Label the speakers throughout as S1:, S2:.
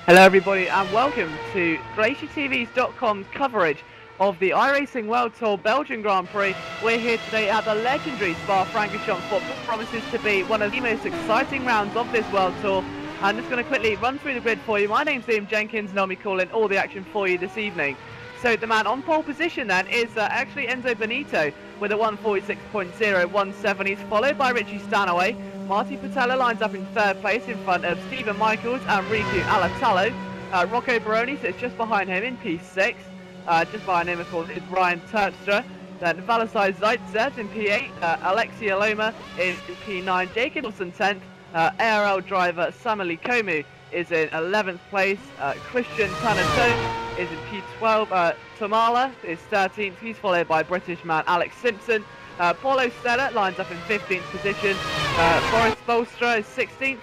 S1: Hello everybody and welcome to GlacierTV's.com's coverage of the iRacing World Tour Belgian Grand Prix. We're here today at the legendary Spa-Francorchamps, what promises to be one of the most exciting rounds of this World Tour. I'm just going to quickly run through the grid for you. My name's Liam Jenkins and I'll be calling all the action for you this evening. So the man on pole position then is actually Enzo Benito with a 146.017. He's followed by Richie Stanaway. Marty Patella lines up in third place in front of Stephen Michaels and Riku Alatalo. Rocco Baroni sits just behind him in P6. Just behind him, of course, is Ryan Terpstra. Then Valisai Zaitsev in P8. Alexia Loma is in P9. Jacob Wilson 10th. ARL driver Samali Komu is in 11th place. Christian Tanato is in P12. Tamala is 13th. He's followed by British man Alex Simpson. Paulo Stella lines up in 15th position. Boris Bolstra is 16th.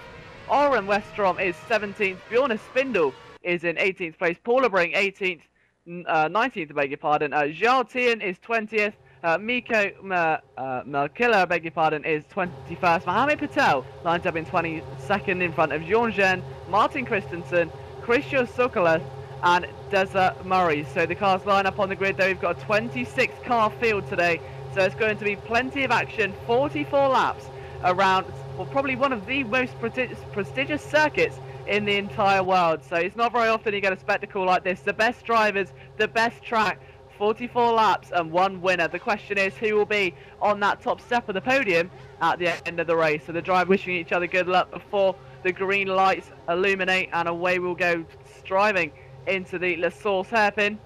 S1: Oren Westrom is 17th. Bjorn Spindle is in 18th place. Paula Brink 18th. 19th, I beg your pardon. Zhao Tian is 20th. Miko Melkilla, I beg your pardon, is 21st. Mohamed Patel lines up in 22nd in front of Jean Jean, Martin Christensen, Christian Sokola, and Deza Murray. So the cars line up on the grid, though. We've got a 26 car field today. So it's going to be plenty of action, 44 laps around, well, probably one of the most prestigious circuits in the entire world. So it's not very often you get a spectacle like this. The best drivers, the best track, 44 laps and one winner. The question is who will be on that top step of the podium at the end of the race. So the drivers wishing each other good luck before the green lights illuminate and away we'll go driving into the La Source hairpin.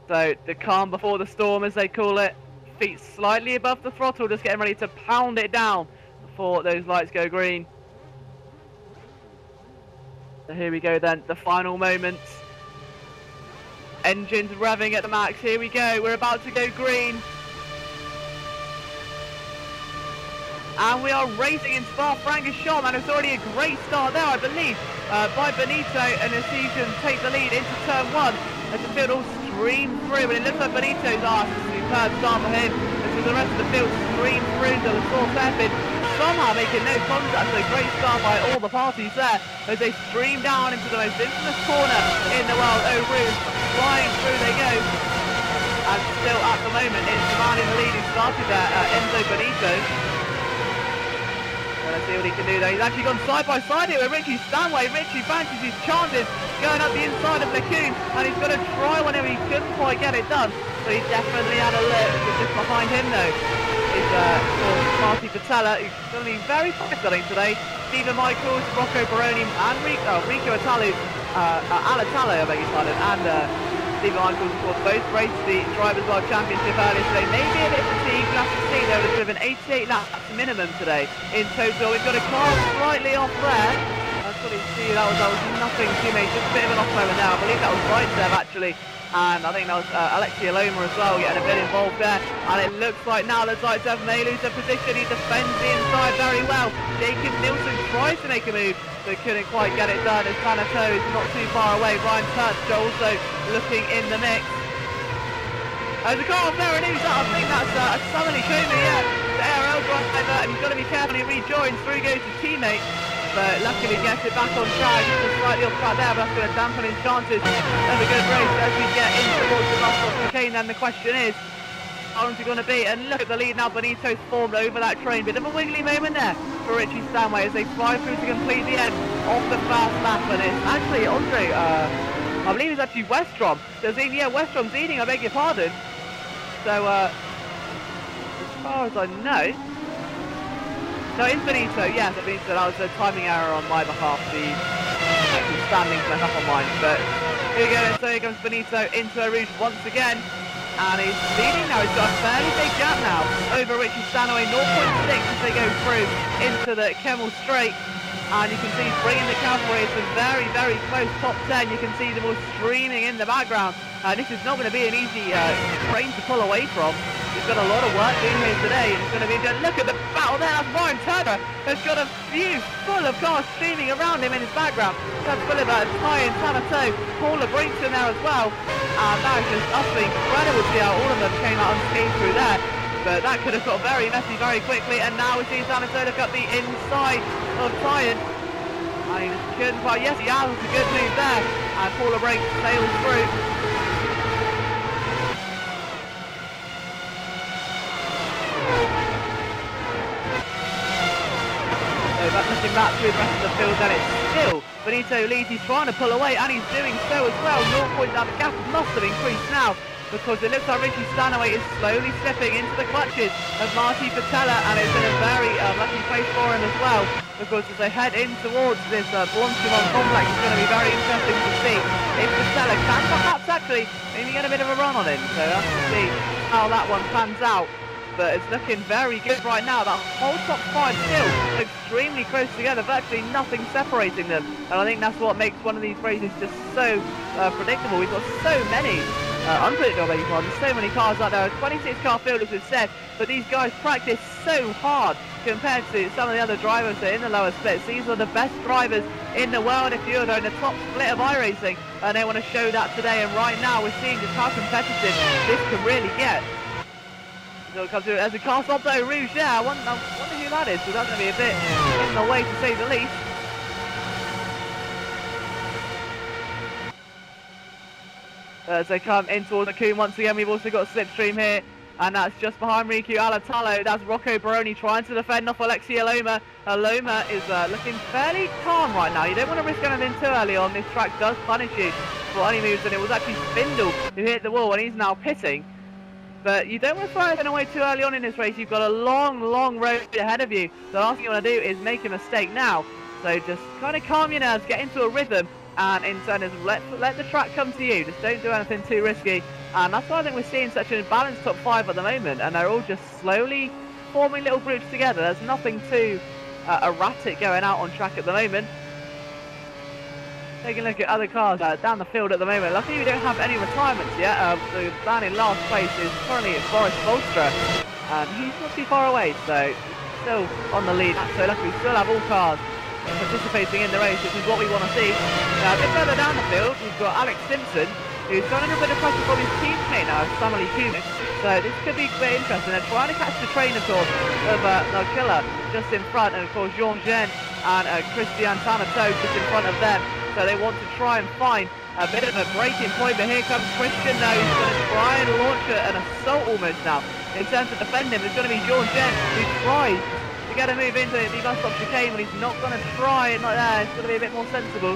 S1: So the calm before the storm, as they call it. Feet slightly above the throttle, just getting ready to pound it down before those lights go green. So here we go then, the final moments. Engines revving at the max, here we go, we're about to go green. And we are racing in Spa-Francorchamps, and it's already a great start there, I believe, by Benito, and as he can take the lead into turn 1. As the field all stream through, and it looks like Benito's asked a superb start for him, as the rest of the field stream through to the Source hairpin, somehow making no contact. So a great start by all the parties there, as they stream down into the most infamous corner in the world. Oh, Roos, flying through they go, and still at the moment it's the man in the lead who started there, Enzo Benito. Let's see what he can do there. He's actually gone side by side here with Richie Stanway. Richie fancies his chances going up the inside of Lacoon, and he's going to try whenever he couldn't quite get it done. So he's definitely had a look. Just behind him though is Marty Patella, who's going to be very fast I think today. Stephen Michaels, Rocco Baroni, and Rico Alatalo, I beg your pardon, and Stephen Michaels, of course, both raced the Drivers' World Championship earlier today. Maybe a bit fatigued, we'll have to see. They would have driven 88 laps minimum today in total. We've got a car slightly off there. That's what you see, that was nothing too major, just a bit of an off moment now. I believe that was Zaitsev actually, and I think that was Alexia Loma as well, getting a bit involved there. And it looks like now that Zaitsev may lose a position. He defends the inside very well. Jacob Nielsen tries to make a move, but couldn't quite get it done as Tanato is not too far away. Ryan Terpstra also looking in the mix. The car off there, and I think that's Samali Komu, yeah, the ARL driver, and he's got to be careful when he rejoins. Through goes his teammate, but luckily gets it back on track. Just slightly off track there, but that's going to dampen his chances of a good race as we get in towards the last of the chicane. Then the question is, how long is it going to be? And look at the lead now. Benito's formed over that train. Bit of a wiggly moment there for Richie Stanway as they fly through to complete the end of the first lap. And it's actually Andre, I believe it's actually Westrom. Yeah, Westrom's leading, I beg your pardon. So, as far as I know, no, it's Benito, yes, Benito. That was a timing error on my behalf. The actual standings went up on mine. But here we go, and so here comes Benito into a Rouge once again. And he's leading now. He's got a fairly big gap now over Richie Stanaway, 0.6 as they go through into the Kemmel Straight. And you can see he's bringing the cavalry. It's a very, very close top 10. You can see them all streaming in the background. This is not going to be an easy train to pull away from. He's got a lot of work doing here today. And it's going to be, look at the battle there. That's Ryan Turner has got a view full of cars streaming around him in his background. That's full of Ty and Tanato, Paula Brink's in there as well. And that is just utterly incredible to see how all of them came out unscathed through there. But that could have got very messy very quickly, and now we see Tanato look up the inside of Tyan. And he just couldn't quite, yes he has, it's a good move there. And Paula Brake sails through. But looking back through the rest of the field, then it's still Benito leads. He's trying to pull away, and he's doing so as well. 0.9, the gap must have increased now, because it looks like Richie Stanaway is slowly slipping into the clutches of Marty Patella, and it's in a very lucky place for him as well, because as they head in towards this Blanchimont complex, it's going to be very interesting to see if Patella can perhaps actually maybe get a bit of a run on him. So we'll have to see how that one pans out. But it's looking very good right now. That whole top 5 still extremely close together, virtually nothing separating them. And I think that's what makes one of these races just so predictable. We've got so many unpredictable, there's so many cars out there. A 26 car field, as we've said, but these guys practice so hard compared to some of the other drivers that are in the lower splits. These are the best drivers in the world. If you're in the top split of iRacing, and they want to show that today. And right now we're seeing just how competitive this can really get. So it comes through as a car stop though, Rouge there. I wonder who that is, because that's going to be a bit in the way to say the least. As they come in towards the Coon once again, we've also got Slipstream here, and that's just behind Riku Alatalo. That's Rocco Baroni trying to defend off Alexia Loma. Loma is looking fairly calm right now. You don't want to risk anything too early on. This track does punish you for any moves, and it was actually Spindle who hit the wall, and he's now pitting. But you don't want to throw anything away too early on in this race. You've got a long, long road ahead of you. The last thing you want to do is make a mistake now. So just kind of calm your nerves, get into a rhythm, and in turn is let the track come to you. Just don't do anything too risky. And that's why I think we're seeing such a balanced top 5 at the moment. And they're all just slowly forming little groups together. There's nothing too erratic going out on track at the moment. Taking a look at other cars down the field at the moment. Luckily we don't have any retirements yet. The man in last place is currently Boris Volstra, and he's not too far away, so still on the lead. So luckily we still have all cars participating in the race, which is what we want to see. Now a bit further down the field, we've got Alex Simpson, who's got a little bit of pressure from his teammate now, Samali Kunis. So this could be quite interesting. They're trying to catch the train, of course, of Nokilla just in front, and of course Jean Gen and Christian Tanato just in front of them. So they want to try and find a bit of a breaking point, but here comes Christian now. He's going to try and launch an assault almost now. In terms of defending him, there's going to be Jean Gen who tries to get a move into the bus stop chicane, but he's not going to try it like that. It's going to be a bit more sensible.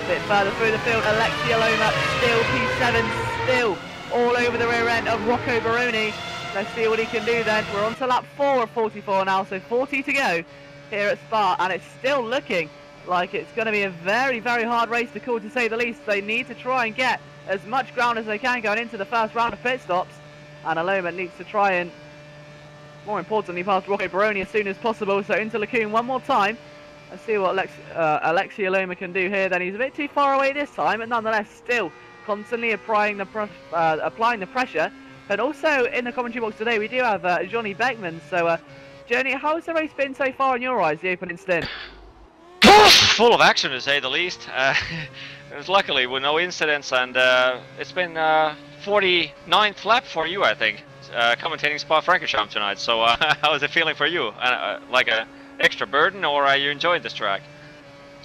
S1: A bit further through the field, Alexia Loma, still P7, still all over the rear end of Rocco Baroni. Let's see what he can do then. We're on to lap 4 of 44 now, so 40 to go here at Spa, and it's still looking like it's going to be a very, very hard race to call, to say the least. They need to try and get as much ground as they can going into the first round of pit stops, and Aloma needs to try and, more importantly, pass Rocco Baroni as soon as possible. So into Lacoon one more time. Let's see what Alexia Loma can do here. Then he's a bit too far away this time, but nonetheless still constantly applying the pressure. And also in the commentary box today we do have Johnny Beckman. So Johnny, how has the race been so far in your eyes, the opening stint?
S2: Full of action, to say the least. It was luckily with no incidents, and it's been 49th lap for you, I think, commentating Spa-Francorchamps tonight. So how is it feeling for you? Like a extra burden, or are you enjoying this track?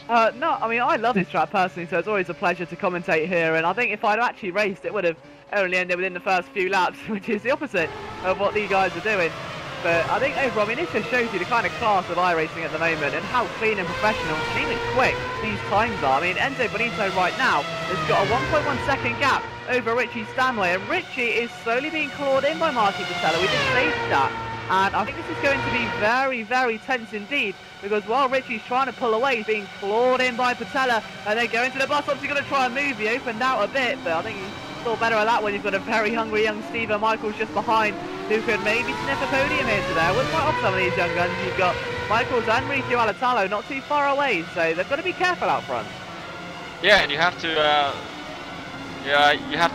S1: No, I mean, I love this track personally, so it's always a pleasure to commentate here. And I think if I'd actually raced, it would have only ended within the first few laps, which is the opposite of what these guys are doing. But I think overall, I mean, this just shows you the kind of class of iRacing at the moment and how clean and professional and even quick these times are. I mean, Enzo Bonito right now has got a 1.1 second gap over Richie Stanway, and Richie is slowly being clawed in by Marty Patella. We did say that. And I think this is going to be very, very tense indeed, because while Richie's trying to pull away, he's being clawed in by Patella, and they go into the bus stops. He's going to try and move. He opened out a bit, but I think he's still better at that when you've got a very hungry young Steven Michaels just behind, who could maybe sniff a podium here today. I wouldn't write off some of these young guns. You've got Michaels and Riku Alatalo not too far away, so they've got to be careful out front.
S2: Yeah, and you have to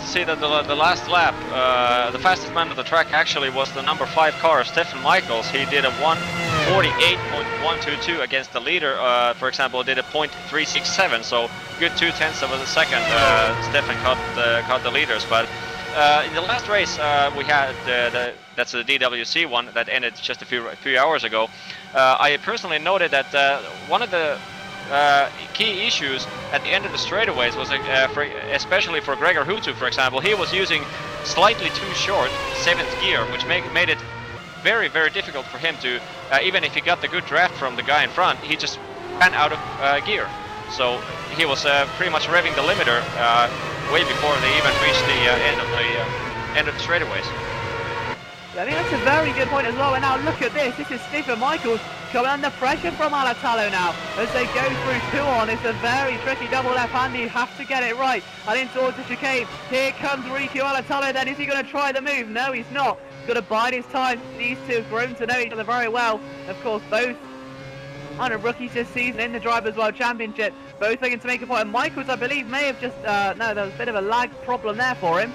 S2: see that the last lap, the fastest man of the track actually was the number 5 car, Stefan Michaels. He did a 1:48.122 against the leader. For example, did a .367, so good 0.2 of a second. Stefan caught the leaders, but in the last race we had that's the DWC one that ended just a few hours ago. I personally noted that one of the key issues at the end of the straightaways was especially for Gregor Hutu, for example, he was using slightly too short 7th gear, which made it very, very difficult for him to, even if he got the good draft from the guy in front, he just ran out of gear. So he was pretty much revving the limiter way before they even reached the end of the straightaways.
S1: I think that's a very good point as well. And now look at this. This is Stephen Michaels coming under pressure from Alatalo now as they go through 2 on. It's a very tricky double left-hander. You have to get it right. And in towards the chicane. Here comes Riku Alatalo then. Is he going to try the move? No, he's not. He's got to bide his time. These two have grown to know each other very well. Of course, both on a rookies this season in the Drivers' World Championship. Both looking to make a point. And Michaels, I believe, may have just... no, there was a bit of a lag problem there for him.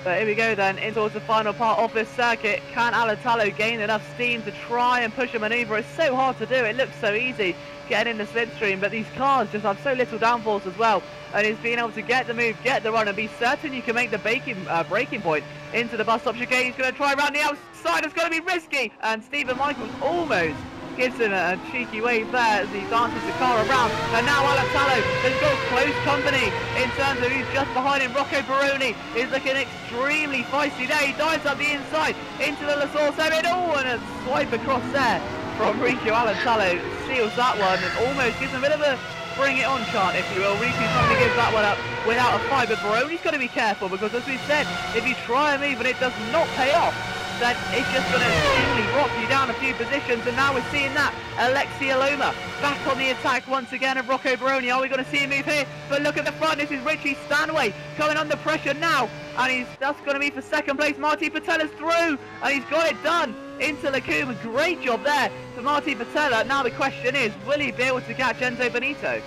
S1: But here we go then, in towards the final part of this circuit. Can Alatalo gain enough steam to try and push a manoeuvre? It's so hard to do, it looks so easy getting in the slipstream, but these cars just have so little downforce as well. And it's being able to get the move, get the run, and be certain you can make the braking point into the bus stop chicane. He's going to try around the outside, it's going to be risky. And Stephen Michaels almost gives him a cheeky wave there as he dances the car around. And now Alatalo has got close company in terms of who's just behind him. Rocco Baroni is looking extremely feisty there. He dives up the inside into the La Source area. Oh, and a swipe across there from Riku Alatalo seals that one and almost gives him a bit of a bring it on chant, if you will. Riku's not going to give that one up without a fight, but Baroni's got to be careful because, as we said, if you try a move and it does not pay off, then it's just going to seemingly rock you down a few positions. And now we're seeing that Alexia Loma back on the attack once again of Rocco Baroni. Are we going to see a move here? But look at the front, this is Richie Stanway coming under pressure now, and that's going to be for second place. Marty Patella's through and he's got it done into Lacuma. Great job there for Marty Patella. Now the question is, will he be able to catch Enzo Benito?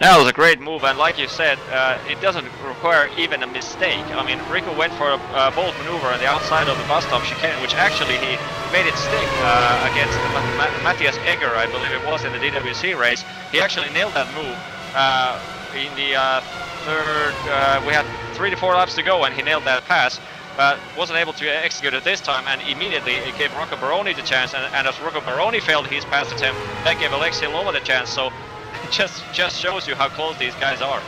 S2: That was a great move, and like you said, it doesn't require even a mistake. I mean, Rico went for a bold maneuver on the outside of the bus stop chicane, which actually he made it stick against Matthias Egger, I believe it was, in the DWC race. He actually nailed that move in the third. We had 3 to 4 laps to go, and he nailed that pass, but wasn't able to execute it this time, and immediately it gave Rocco Baroni the chance, and as Rocco Baroni failed his pass attempt, that gave Alexia Loma the chance. So it just shows you how close these guys are.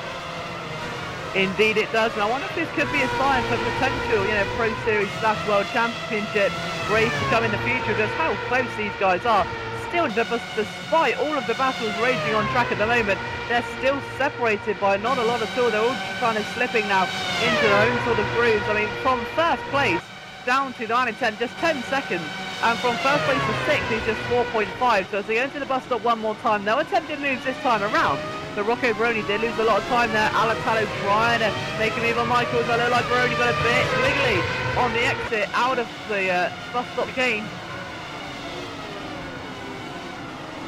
S1: Indeed it does, and I wonder if this could be a sign for potential, Pro Series / World Championship race to come in the future, just how close these guys are. Still, despite all of the battles raging on track at the moment, they're still separated by not a lot at all. They're all just kind of slipping now into their own sort of grooves. I mean, from first place down to 9 and 10, just 10 seconds. And from first place to 6th is just 4.5. So as they go into the bus stop one more time, no attempted moves this time around. But Rocco Baroni did lose a lot of time there. Alatalo trying to make a move on Michaels. I look like Baroni got a bit wiggly on the exit out of the bus stop game.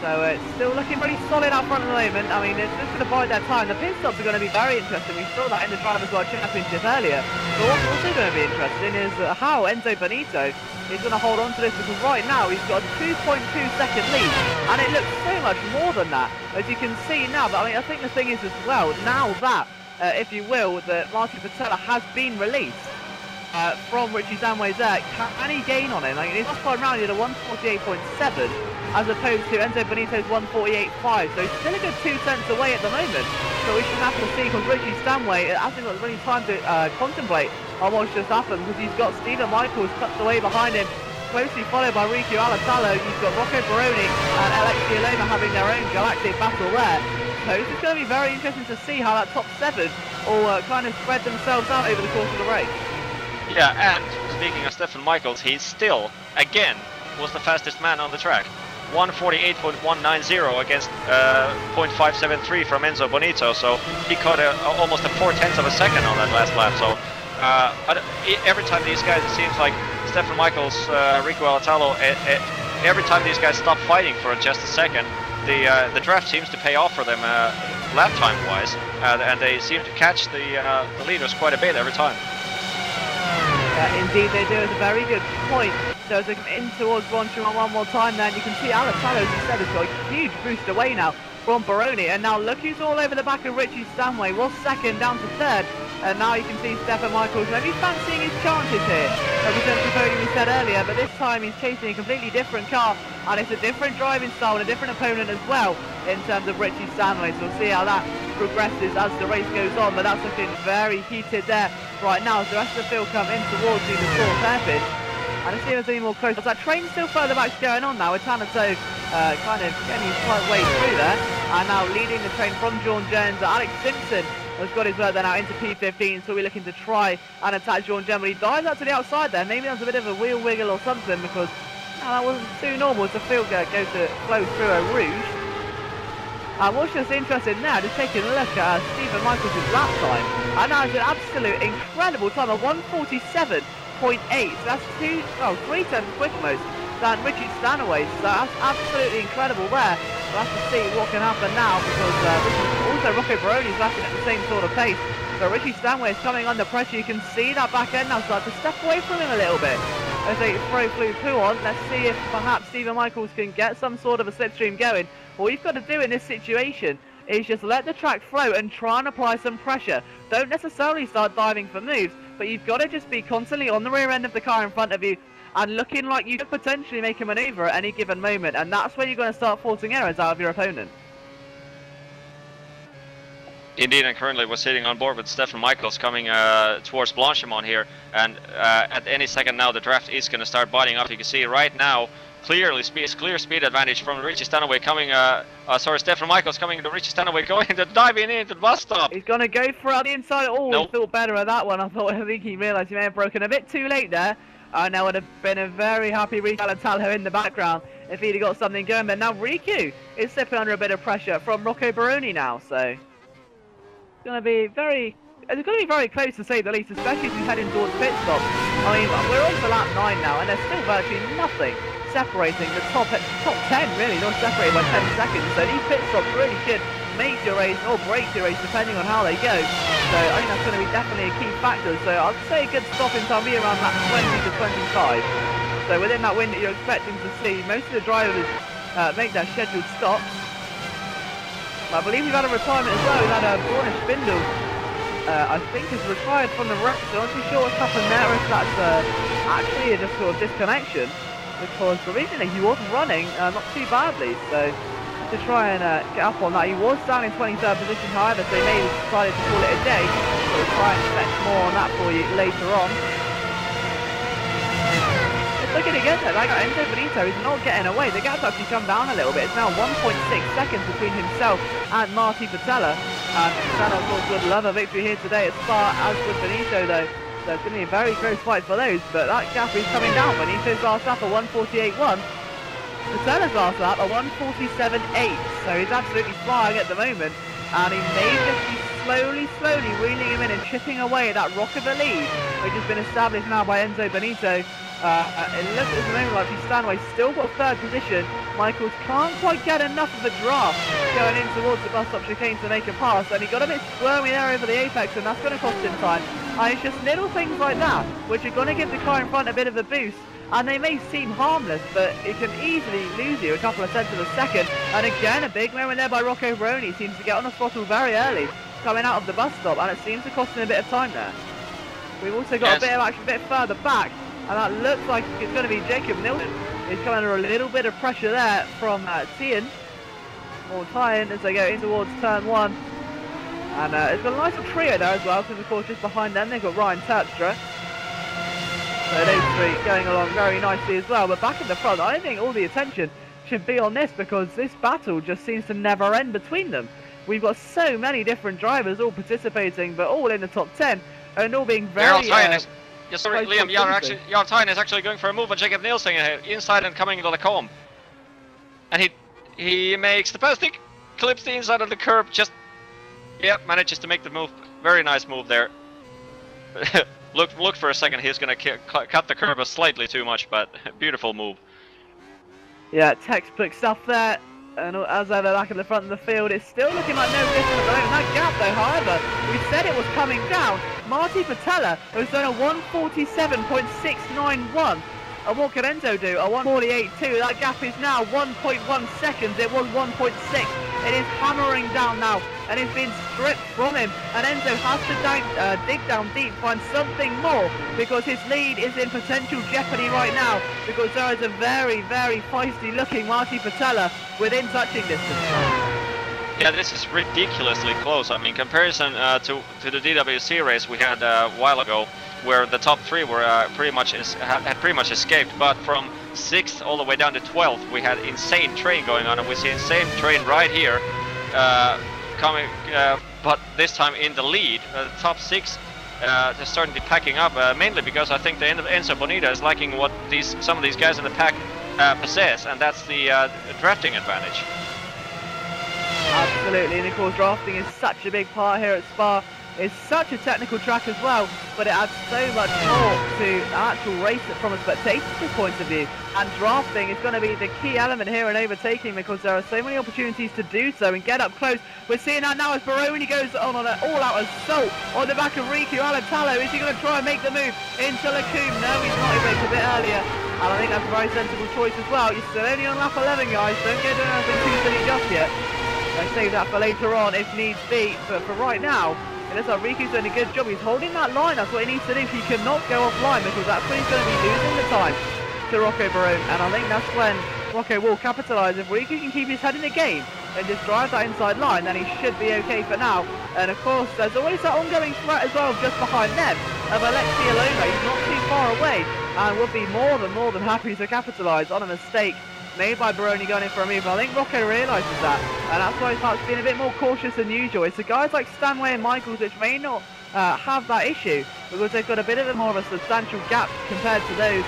S1: So it's still looking pretty solid up front at the moment. I mean, it's just going to bide their time. The pit stops are going to be very interesting. We saw that in the Drivers' World Championship earlier. But what's also going to be interesting is how Enzo Benito is going to hold on to this, because right now he's got a 2.2 second lead, and it looks so much more than that, as you can see now. But I mean, I think the thing is as well, now that, if you will, that Marty Patella has been released from Richie Stanway's there, can he gain on him? I mean, his last time round he had a 148.7 as opposed to Enzo Benito's 148.5, so he's still a good 2 tenths away at the moment. So we should have to see, because Richie Stanway hasn't got really time to contemplate on what's just happened, because he's got Stephen Michaels tucked away behind him, closely followed by Riku Alatalo. He's got Rocco Baroni and Alexia Loma having their own galactic battle there. So it's just going to be very interesting to see how that top 7 will kind of spread themselves out over the course of the race. Yeah,
S2: and speaking of Stephen Michaels, he still, again, was the fastest man on the track. 148.190 against 0.573 from Enzo Bonito, so he caught almost a 4/10 of a second on that last lap. So every time these guys, it seems like Stephen Michaels, Riku Alatalo, every time these guys stop fighting for just a second, the draft seems to pay off for them lap time wise, and they seem to catch the leaders quite a bit every time.
S1: Indeed they do. It's a very good point. So as they come in towards Ronchon one more time then, you can see Alatalo, as you said, has got a huge boost away now from Baroni. And now look who's all over the back of Richie Stanway. Was second, down to third. And now you can see Stefan Michaels maybe fancying his chances here. Potentially Podium, we said earlier, but this time he's chasing a completely different car, and it's a different driving style and a different opponent as well in terms of Richie Stanley. So we'll see how that progresses as the race goes on, but that's looking very heated there right now. So the rest of the field come in towards the fourth hairpin. And let's see if there's any more close. That train's still further back going on now with Tanato kind of getting his slight way through there. And now leading the train from John Jones. Alex Simpson has got his work there now into P15, so we're looking to try and attack John Jones. But he dives out to the outside there. Maybe that's a bit of a wheel wiggle or something, because that wasn't too normal. It's a field go to flow through a Rouge. What's just interesting now, just taking a look at Stephen Michaels' lap time. And now it's an absolute incredible time of 1:47.8. So that's 3 tenths quicker almost than Richie Stanaway. So that's absolutely incredible there. We'll have to see what can happen now, because also Rocco Baroni's lapping at the same sort of pace. So Richie Stanaway is coming under pressure. You can see that back end now start to step away from him a little bit as they throw Flu Poo on. Let's see if perhaps Stephen Michaels can get some sort of a slipstream going. What we've got to do in this situation is just let the track flow and try and apply some pressure. Don't necessarily start diving for moves, but you've got to just be constantly on the rear end of the car in front of you and looking like you could potentially make a manoeuvre at any given moment, and that's when you're going to start forcing errors out of your opponent.
S2: Indeed, and currently we're sitting on board with Stefan Michaels coming towards Blanchimont here, and at any second now the draft is going to start biting up. You can see right now clear speed advantage from Richie Stanaway coming, Stefan Michaels coming to Richie Stanaway, going to diving into the bus stop.
S1: He's going to go for out the inside. Oh, nope. He thought better of that one. I think he realised he may have broken a bit too late there. And that would have been a very happy Riku Alatalo in the background if he'd have got something going. But now Riku is slipping under a bit of pressure from Rocco Baroni now, so it's going to be very close to say the least, especially as we head in towards pit stop. I mean, we're on to lap 9 now, and there's still virtually nothing separating the top 10 really, not separated by 10 seconds. So these pit stops really should make your race or break your race depending on how they go. So I think that's going to be definitely a key factor. So I'd say a good stopping time be around lap 20 to 25. So within that window you're expecting to see most of the drivers make their scheduled stops. I believe we've had a retirement as well. We've had a Borna Spindle, I think, is retired from the race. So I'm not too sure what's happened there, if that's actually a just sort of disconnection, because provisionally he was running not too badly. So to try and get up on that, he was down in 23rd position, however, so he may have decided to call it a day. So we'll try and fetch more on that for you later on. Look at it again there, like Enzo Benito is not getting away. The gap's actually come down a little bit. It's now 1.6 seconds between himself and Marty Patella. And Patella, of course, would love a victory here today at Spa, as would Benito though. So it's going to be a very close fight for those, but that gap is coming down. Benito's last lap at 1:48.1. Patella's last lap at 1:47.8. So he's absolutely flying at the moment. And he may just be slowly reeling him in and chipping away at that rock of a lead, which has been established now by Enzo Benito. It looks at the moment like Stanway still got third position. Michaels can't quite get enough of a draft going in towards the bus stop chicane to make a pass, and he got a bit squirmy there over the apex, and that's going to cost him time. And it's just little things like that which are going to give the car in front a bit of a boost, and they may seem harmless, but it can easily lose you a couple of tenths of a second. And again, a big moment there by Rocco Baroni. Seems to get on the throttle very early coming out of the bus stop, and it seems to cost him a bit of time there. We've also got a bit of action a bit further back, and that looks like it's going to be Jacob Nilsson. He's coming under a little bit of pressure there from Tien, or Tyen, as they go in towards turn 1. And it's got a nice little trio there as well, because of course just behind them they've got Ryan Terpstra. So those three going along very nicely as well. But back in the front, I think all the attention should be on this, because this battle just seems to never end between them. We've got so many different drivers all participating, but all in the top 10, and all being very...
S2: Yes, sorry, Liam, Jarl Tyen is actually going for a move on Jacob Nielsen inside and coming into the comb. And he makes the pass, clips the inside of the curb, manages to make the move. Very nice move there. Look for a second, he's going to cut the curb slightly too much, but beautiful move. Yeah,
S1: textbook stuff there. And as ever, back in the front of the field, it's still looking like no different at the moment. That gap though, however, we said it was coming down. Marty Patella has done a 1:47.691. And what can Enzo do? A 1:48.2. That gap is now 1.1 seconds. It was 1.6 It is hammering down now, and it's been stripped from him. And Enzo has to dig down deep, find something more, because his lead is in potential jeopardy right now, because there is a very, very feisty looking Marty Patella within touching distance now.
S2: Yeah, this is ridiculously close. I mean, comparison to the DWC race we had a while ago, where the top three were had pretty much escaped. But from 6th all the way down to 12th, we had insane train going on, and we see insane train right here coming. But this time in the lead, the top 6 they're starting to be packing up, mainly because I think the end of Enzo Bonita is liking what some of these guys in the pack possess, and that's the drafting advantage.
S1: Absolutely, and of course drafting is such a big part here at Spa. It's such a technical track as well, but it adds so much more to the actual race from a spectator's point of view. And drafting is going to be the key element here in overtaking, because there are so many opportunities to do so and get up close. We're seeing that now as Baroni goes on an all-out assault on the back of Riku Alatalo. Is he going to try and make the move into Lacombe? No, he's not. He braked a bit earlier. And I think that's a very sensible choice as well. You're still only on lap 11, guys. Don't get doing anything too silly just yet. I save that for later on if needs be, but for right now, it looks like Riku's doing a good job. He's holding that line. That's what he needs to do. He cannot go offline, because that's when he's going to be losing the time to Rocco Barone. And I think that's when Rocco will capitalise. If Riku can keep his head in the game and just drive that inside line, then he should be okay for now. And of course, there's always that ongoing threat as well just behind them of Alexia Loma. He's not too far away and would be more than happy to capitalise on a mistake made by Baroni going in for a move. I think Rocco realises that, and that's why he starts being a bit more cautious than usual. It's the guys like Stanway and Michaels which may not have that issue, because they've got a bit of more of a substantial gap compared to those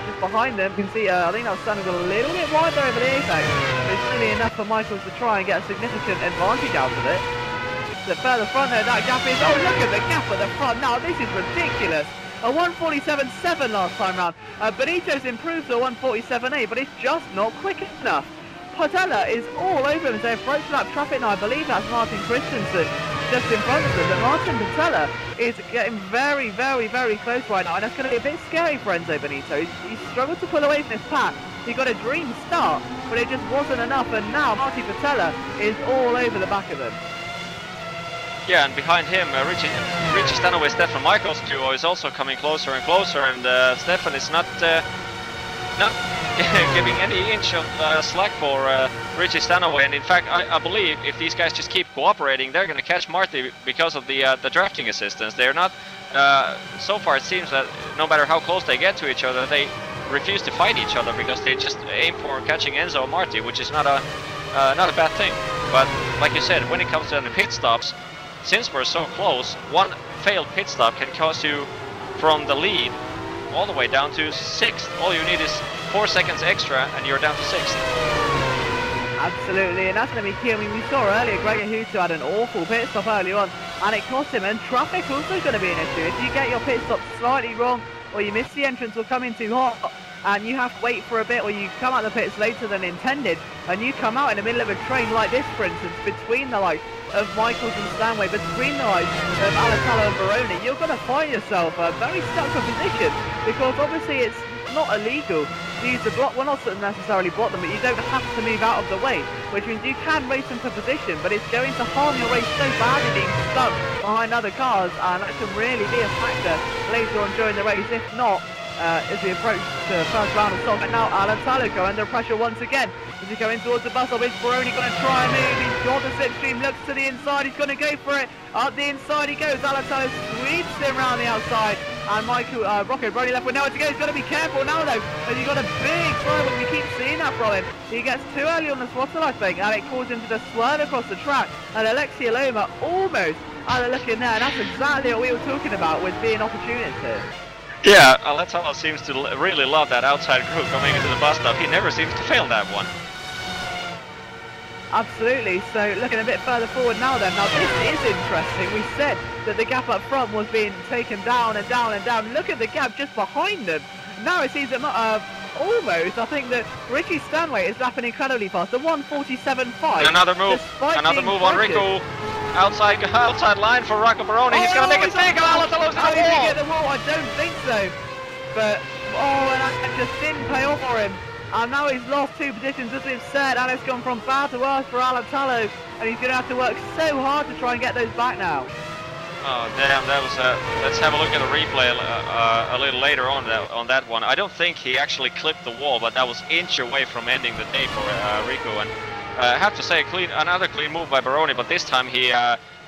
S1: just behind them. You can see, I think that Stanway's a little bit wider over the apex, but it's really enough for Michaels to try and get a significant advantage out of it. The further front there, that gap is, oh look at the gap at the front, now this is ridiculous. A 1:47.7 last time round. Benito's improved to a 1:47.8, but it's just not quick enough. Patella is all over him. They approach that traffic now. I believe that's Martin Christensen just in front of them. But Martin Patella is getting very, very, very close right now, and that's going to be a bit scary for Enzo Benito. He's struggled to pull away from his path. He got a dream start, but it just wasn't enough, and now Martin Patella is all over the back of him.
S2: Yeah, and behind him, Richie Stanaway, Stefan Michaels duo is also coming closer and closer, and Stefan is not giving any inch of slack for Richie Stanaway. And in fact, I believe if these guys just keep cooperating, they're going to catch Marty because of the drafting assistance. They're not. So far, it seems that no matter how close they get to each other, they refuse to fight each other because they just aim for catching Enzo and Marty, which is not a bad thing. But like you said, when it comes to the pit stops, since we're so close, one failed pit stop can cost you from the lead all the way down to 6th. All you need is 4 seconds extra and you're down to 6th.
S1: Absolutely, and that's going to be key. I mean, we saw earlier Gregor Hutu had an awful pit stop early on, and it cost him, and traffic also going to be an issue. If you get your pit stop slightly wrong, or you miss the entrance or come in too hot, and you have to wait for a bit, or you come out the pits later than intended, and you come out in the middle of a train like this, for instance, between the likes of Michaels and Stanway, between the likes of Alatalo and Baroni, you're going to find yourself a very stuck position, because obviously it's not illegal to use the block. Well, not necessarily block them, but you don't have to move out of the way, which means you can race into position, but it's going to harm your race so badly being stuck behind other cars, and that can really be a factor later on during the race, if not as we approach the first round of stop. And now Alatalo go under pressure once again. As he going towards the bus stop, is Baroni going to try and move? He's got the slipstream, looks to the inside, he's going to go for it. Up the inside he goes. Alatalo sweeps him around the outside, and Rocco Baroni left with nowhere to go. He's got to be careful now though, as he's got a big throw, and we keep seeing that from him. He gets too early on the throttle, I think, and it causes him to just swerve across the track, and Alexia Loma almost had a look in there, and that's exactly what we were talking about with being opportunists here.
S2: Yeah, Alatalo seems to really love that outside group coming into the bus stop. He never seems to fail that one.
S1: Absolutely, so looking a bit further forward now then. Now this is interesting. We said that the gap up front was being taken down and down and down. Look at the gap just behind them. Now it seems that almost, I think that Richie Stanway is lapping incredibly fast. The 1:47.5.
S2: Another move on Rico. Outside line for Rocco Baroni. He's going to make a mistake, and Alatalo's in the wall.
S1: Did he get the wall? I don't think so. But, and that just didn't pay off for him. And now he's lost 2 positions, as we've said, and it's gone from bad to worse for Alatalo, and he's going to have to work so hard to try and get those back now.
S2: Oh damn, that was let's have a look at the replay a little later on that one. I don't think he actually clipped the wall, but that was inch away from ending the day for Rico. And I have to say, another clean move by Baroni, but this time he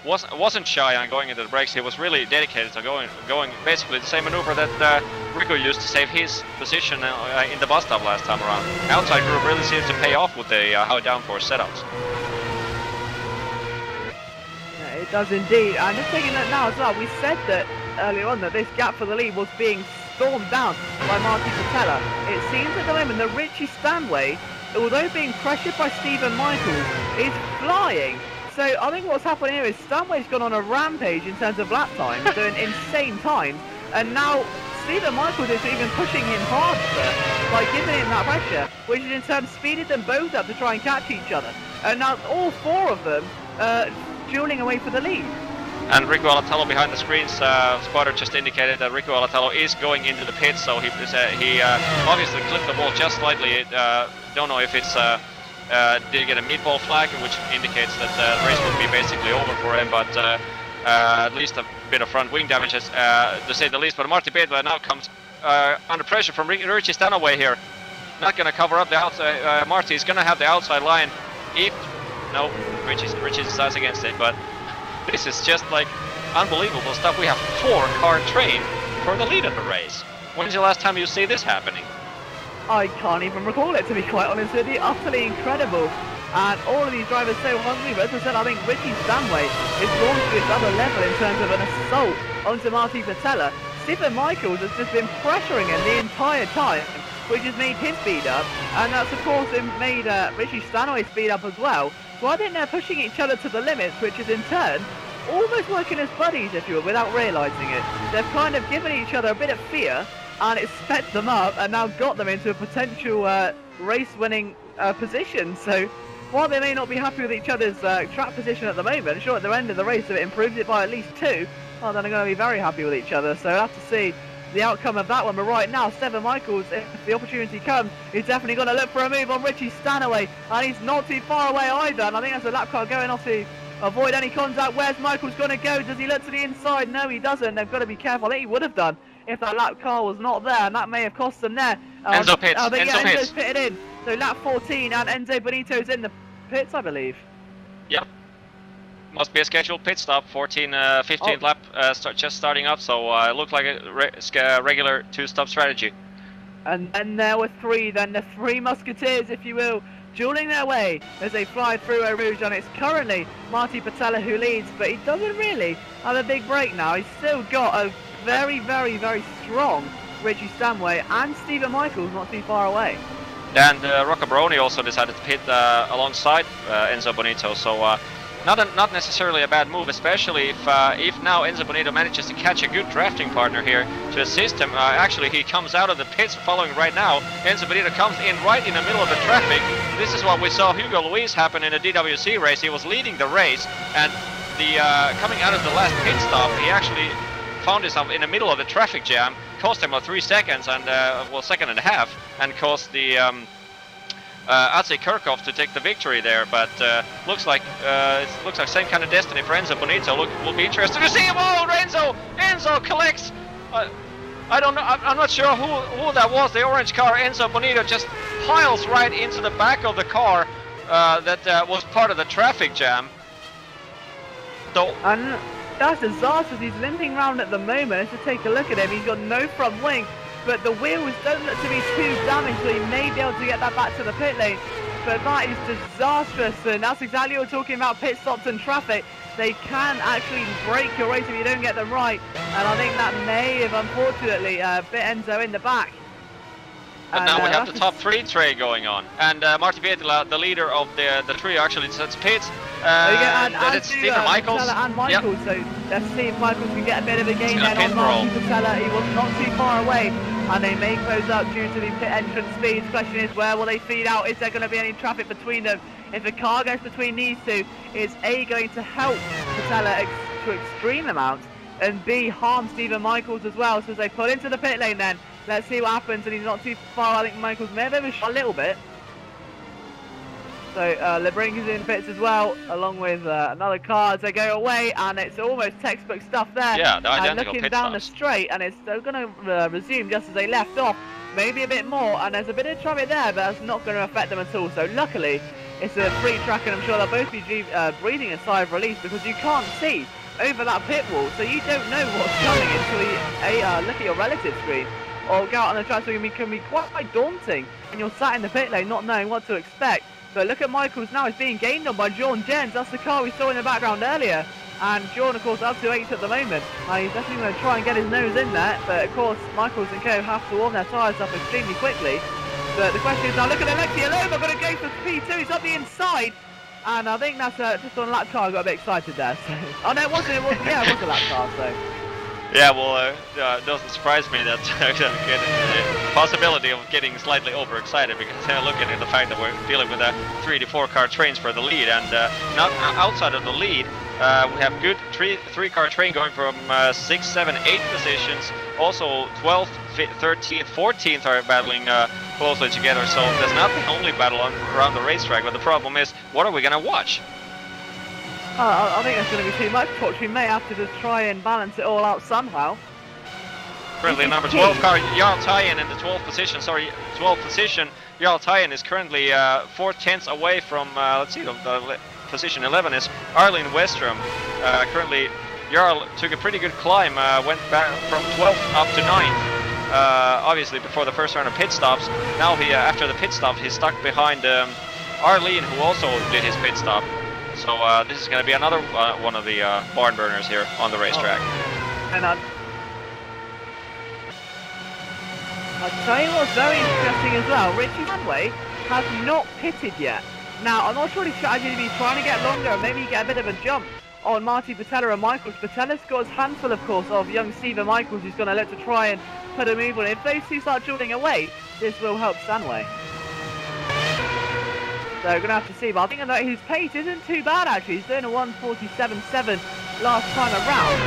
S2: wasn't shy on going into the brakes. He was really dedicated to going basically the same maneuver that Rico used to save his position in the bus stop last time around. Outside group really seems to pay off with the high downforce setups.
S1: It does indeed, and just taking that now as well, we said that earlier on that this gap for the lead was being stormed down by Marty Patella. It seems at the moment that Richie Stanway, although being pressured by Stephen Michaels, is flying. So I think what's happened here is Stanway's gone on a rampage in terms of lap times, doing insane times, and now Stephen Michaels is even pushing him harder by giving him that pressure, which has in turn speeded them both up to try and catch each other. And now all 4 of them dueling away for the lead.
S2: And Rico Alatalo behind the screens, spotter just indicated that Rico Alatalo is going into the pits, so he obviously clipped the wall just slightly. Don't know if it's did get a meatball flag, which indicates that the race would be basically over for him, but at least a bit of front wing damage, to say the least. But Marty Bedla now comes under pressure from Richie Stanaway here. Not going to cover up the outside. Marty's going to have the outside line. No, Richie decides against it, but this is just like unbelievable stuff. We have 4-car train for the lead of the race. When's the last time you see this happening?
S1: I can't even recall it, to be quite honest with you. Utterly incredible. And all of these drivers so hungry, but as I said, I think Richie Stanway is launched to another level in terms of an assault onto Marty Patella. Stephen Michaels has just been pressuring him the entire time, which has made him speed up, and that's of course made Richie Stanway speed up as well. So I think they're pushing each other to the limits, which is in turn almost working as buddies, if you will, without realising it. They've kind of given each other a bit of fear, and it's sped them up and now got them into a potential race-winning position. So while they may not be happy with each other's track position at the moment, sure, at the end of the race, if it improves it by at least 2, well, then they're going to be very happy with each other. So we'll have to see the outcome of that one. But right now, Stephen Michaels, if the opportunity comes, he's definitely going to look for a move on Richie Stanaway, and he's not too far away either. And I think that's a lap car going off to avoid any contact. Where's Michaels going to go? Does he look to the inside? No, he doesn't. They've got to be careful. I think he would have done if that lap car was not there, and that may have cost them there.
S2: Enzo pits.
S1: Enzo's pitted in. So lap 14, and Enzo Bonito's in the pits, I believe.
S2: Yep. Must be a scheduled pit stop. 15th lap just starting up, so it looked like a regular 2-stop strategy.
S1: And then there were 3, then the 3 musketeers, if you will, dueling their way as they fly through Eau Rouge, and it's currently Marty Patella who leads, but he doesn't really have a big break now. He's still got a very, very, very strong Richie Stanway and Stephen Michaels not too far away.
S2: And Rocco Baroni also decided to pit alongside Enzo Bonito, so not necessarily a bad move, especially if now Enzo Bonito manages to catch a good drafting partner here to assist him. Actually, he comes out of the pits following right now. Enzo Bonito comes in right in the middle of the traffic. This is what we saw Hugo Luis happen in a DWC race. He was leading the race, and coming out of the last pit stop, he actually found himself in the middle of the traffic jam. Cost him 3 seconds and well, 1.5 seconds, and cost the Atsy Kirchhoff to take the victory there. But looks like same kind of destiny for Enzo Bonito. We'll be interested to see him. Oh, Enzo collects. I don't know. I'm not sure who that was. The orange car. Enzo Bonito just piles right into the back of the car that was part of the traffic jam. So.
S1: And that's disastrous. He's limping around at the moment. Let's take a look at him. He's got no front wing, but the wheels don't look to be too damaged, so he may be able to get that back to the pit lane. But that is disastrous, and that's exactly what we're talking about, pit stops and traffic. They can actually break your race if you don't get them right, and I think that may have unfortunately bit Enzo in the back.
S2: But now we have the top 3 tray going on, and Marty Vietila, the leader of the trio, actually sets pits.
S1: It's
S2: Stephen Michaels.
S1: And Michaels, yep. So let's see if Michaels can get a bit of a gain then on
S2: Marty
S1: Patella. He was not too far away, and they may close up due to the pit entrance speeds. Question is, where will they feed out? Is there going to be any traffic between them? If a car goes between these two, is A, going to help Patella to extreme amount, and B, harm Stephen Michaels as well. So as they pull into the pit lane then, Let's see what happens, and he's not too far. I think Michaels may have overshot a little bit. So Lebrink is in pits as well, along with another car as they go away, and it's almost textbook stuff there.
S2: Yeah, the identical
S1: and looking
S2: pit
S1: down
S2: stops.
S1: the straight, and it's still going to resume just as they left off. Maybe a bit more, and there's a bit of traffic there, but that's not going to affect them at all. So luckily, it's a free track, and I'm sure they'll both be breathing a sigh of relief because you can't see over that pit wall, so you don't know what's coming until you look at your relative screen or go out on the track. So it can be quite daunting, and you're sat in the pit lane not knowing what to expect. But look at Michaels now, he's being gained on by John Jens. That's the car we saw in the background earlier. And John, of course, up to 8th at the moment. He's definitely going to try and get his nose in there. But, of course, Michaels and co have to warm their tyres up extremely quickly. But the question is now, look at Alexi Aloma, going to go for P2. He's up the inside. And I think that's just on a lap car. I got a bit excited there. So. Oh, no, it was a lap car, so.
S2: Yeah, well, it doesn't surprise me that the possibility of getting slightly overexcited, because looking at the fact that we're dealing with 3 to 4 car trains for the lead, and not outside of the lead, we have good three car train going from 6, 7, 8 positions. Also 12th, 13th, 14th are battling closely together, so there's not the only battle around the racetrack, but the problem is, what are we going to watch?
S1: I think that's going to be too much, Torch. We may have to just try and balance it all out somehow.
S2: Currently number 12 car, Jarl Tyen in the 12th position, 12th position. Jarl Tyen is currently 4/10 away from, let's see, the position 11 is Arlene Westrom. Currently, Jarl took a pretty good climb, went back from 12th up to 9th. Obviously before the first round of pit stops. Now he, after the pit stop, he's stuck behind Arlene, who also did his pit stop. So this is going to be another one of the barn burners here on the racetrack.
S1: And I'll tell you what's very interesting as well. Richie Hanway has not pitted yet. Now, I'm not sure his strategy to be trying to get longer and maybe get a bit of a jump on Marty Patella and Michaels. Patella's got his handful, of course, of young Steven Michaels, who's going to look to try and put a move on. If those two start jolting away, this will help Stanway. So we're going to have to see, but I think that his pace isn't too bad actually. He's doing a 1:47.7 last time around.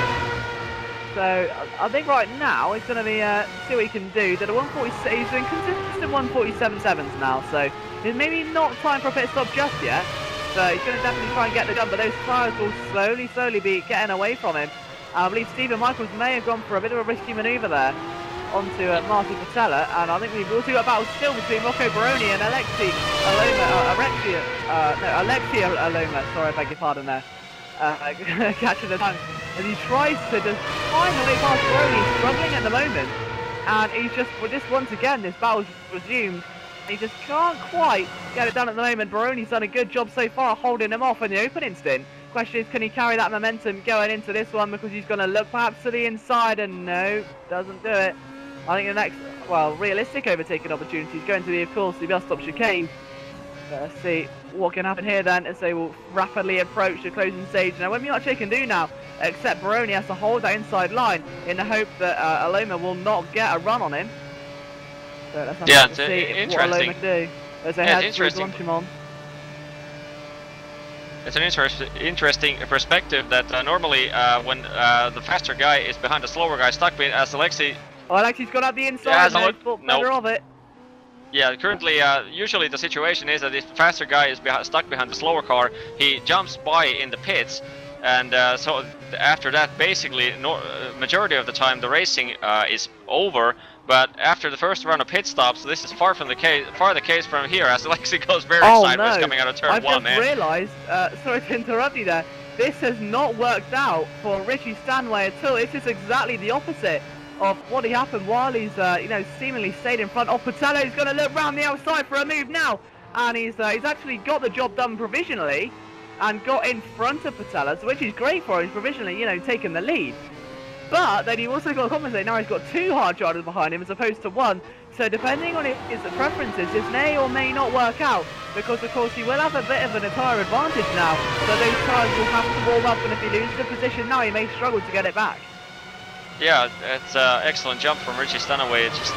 S1: So I think right now he's going to be see what he can do. Did a 1:46. He's doing consistent 1:47.7s now. So it's maybe not time for a pit stop just yet. So he's going to definitely try and get the jump, but those tyres will slowly be getting away from him. I believe Steven Michaels may have gone for a bit of a risky manoeuvre there onto Marty Patella, and I think we've also got a battle still between Rocco Baroni and Alexi Aloma, sorry, I beg your pardon there, catching the tongue, as he tries to just find a way past Baroni. He's struggling at the moment, and he's just, with this once again, this battle's resumed, he just can't quite get it done at the moment. Baroni's done a good job so far holding him off in the opening stint. Question is, can he carry that momentum going into this one, because he's going to look perhaps to the inside, and no, doesn't do it. I think the next, well, realistic overtaking opportunity is going to be, of course, the bus stop chicane. Let's see what can happen here then, as they will rapidly approach the closing stage. Now, what much they can do now, except Baroni has to hold that inside line in the hope that Aloma will not get a run on him. So let's have to see what Aloma can do as they head through Blanchimont.
S2: It's an interesting perspective that normally when the faster guy is behind the slower guy, stuck as Alexi.
S1: Oh, Alexi's got up the inside,
S2: yeah,
S1: thought better of it.
S2: Yeah, currently, usually the situation is that if the faster guy is stuck behind the slower car, he jumps by in the pits, and so after that, basically, majority of the time the racing is over. But after the first round of pit stops, this is far the case from here, as Alexi goes very sideways coming out of turn 1.
S1: I've just realised, sorry to interrupt you there, this has not worked out for Richie Stanway at all. This is exactly the opposite of what happened while he's, seemingly stayed in front of Patella. He's going to look round the outside for a move now, and he's actually got the job done provisionally and got in front of Patella, which is great for him. He's provisionally, taken the lead. But then he also got to compensate. Now he's got 2 hard chargers behind him as opposed to 1. So depending on his preferences, this may or may not work out, because of course he will have a bit of an tyre advantage now. So those tyres will have to warm up, and if he loses the position now, he may struggle to get it back.
S2: Yeah, it's an excellent jump from Richie Stanway. It just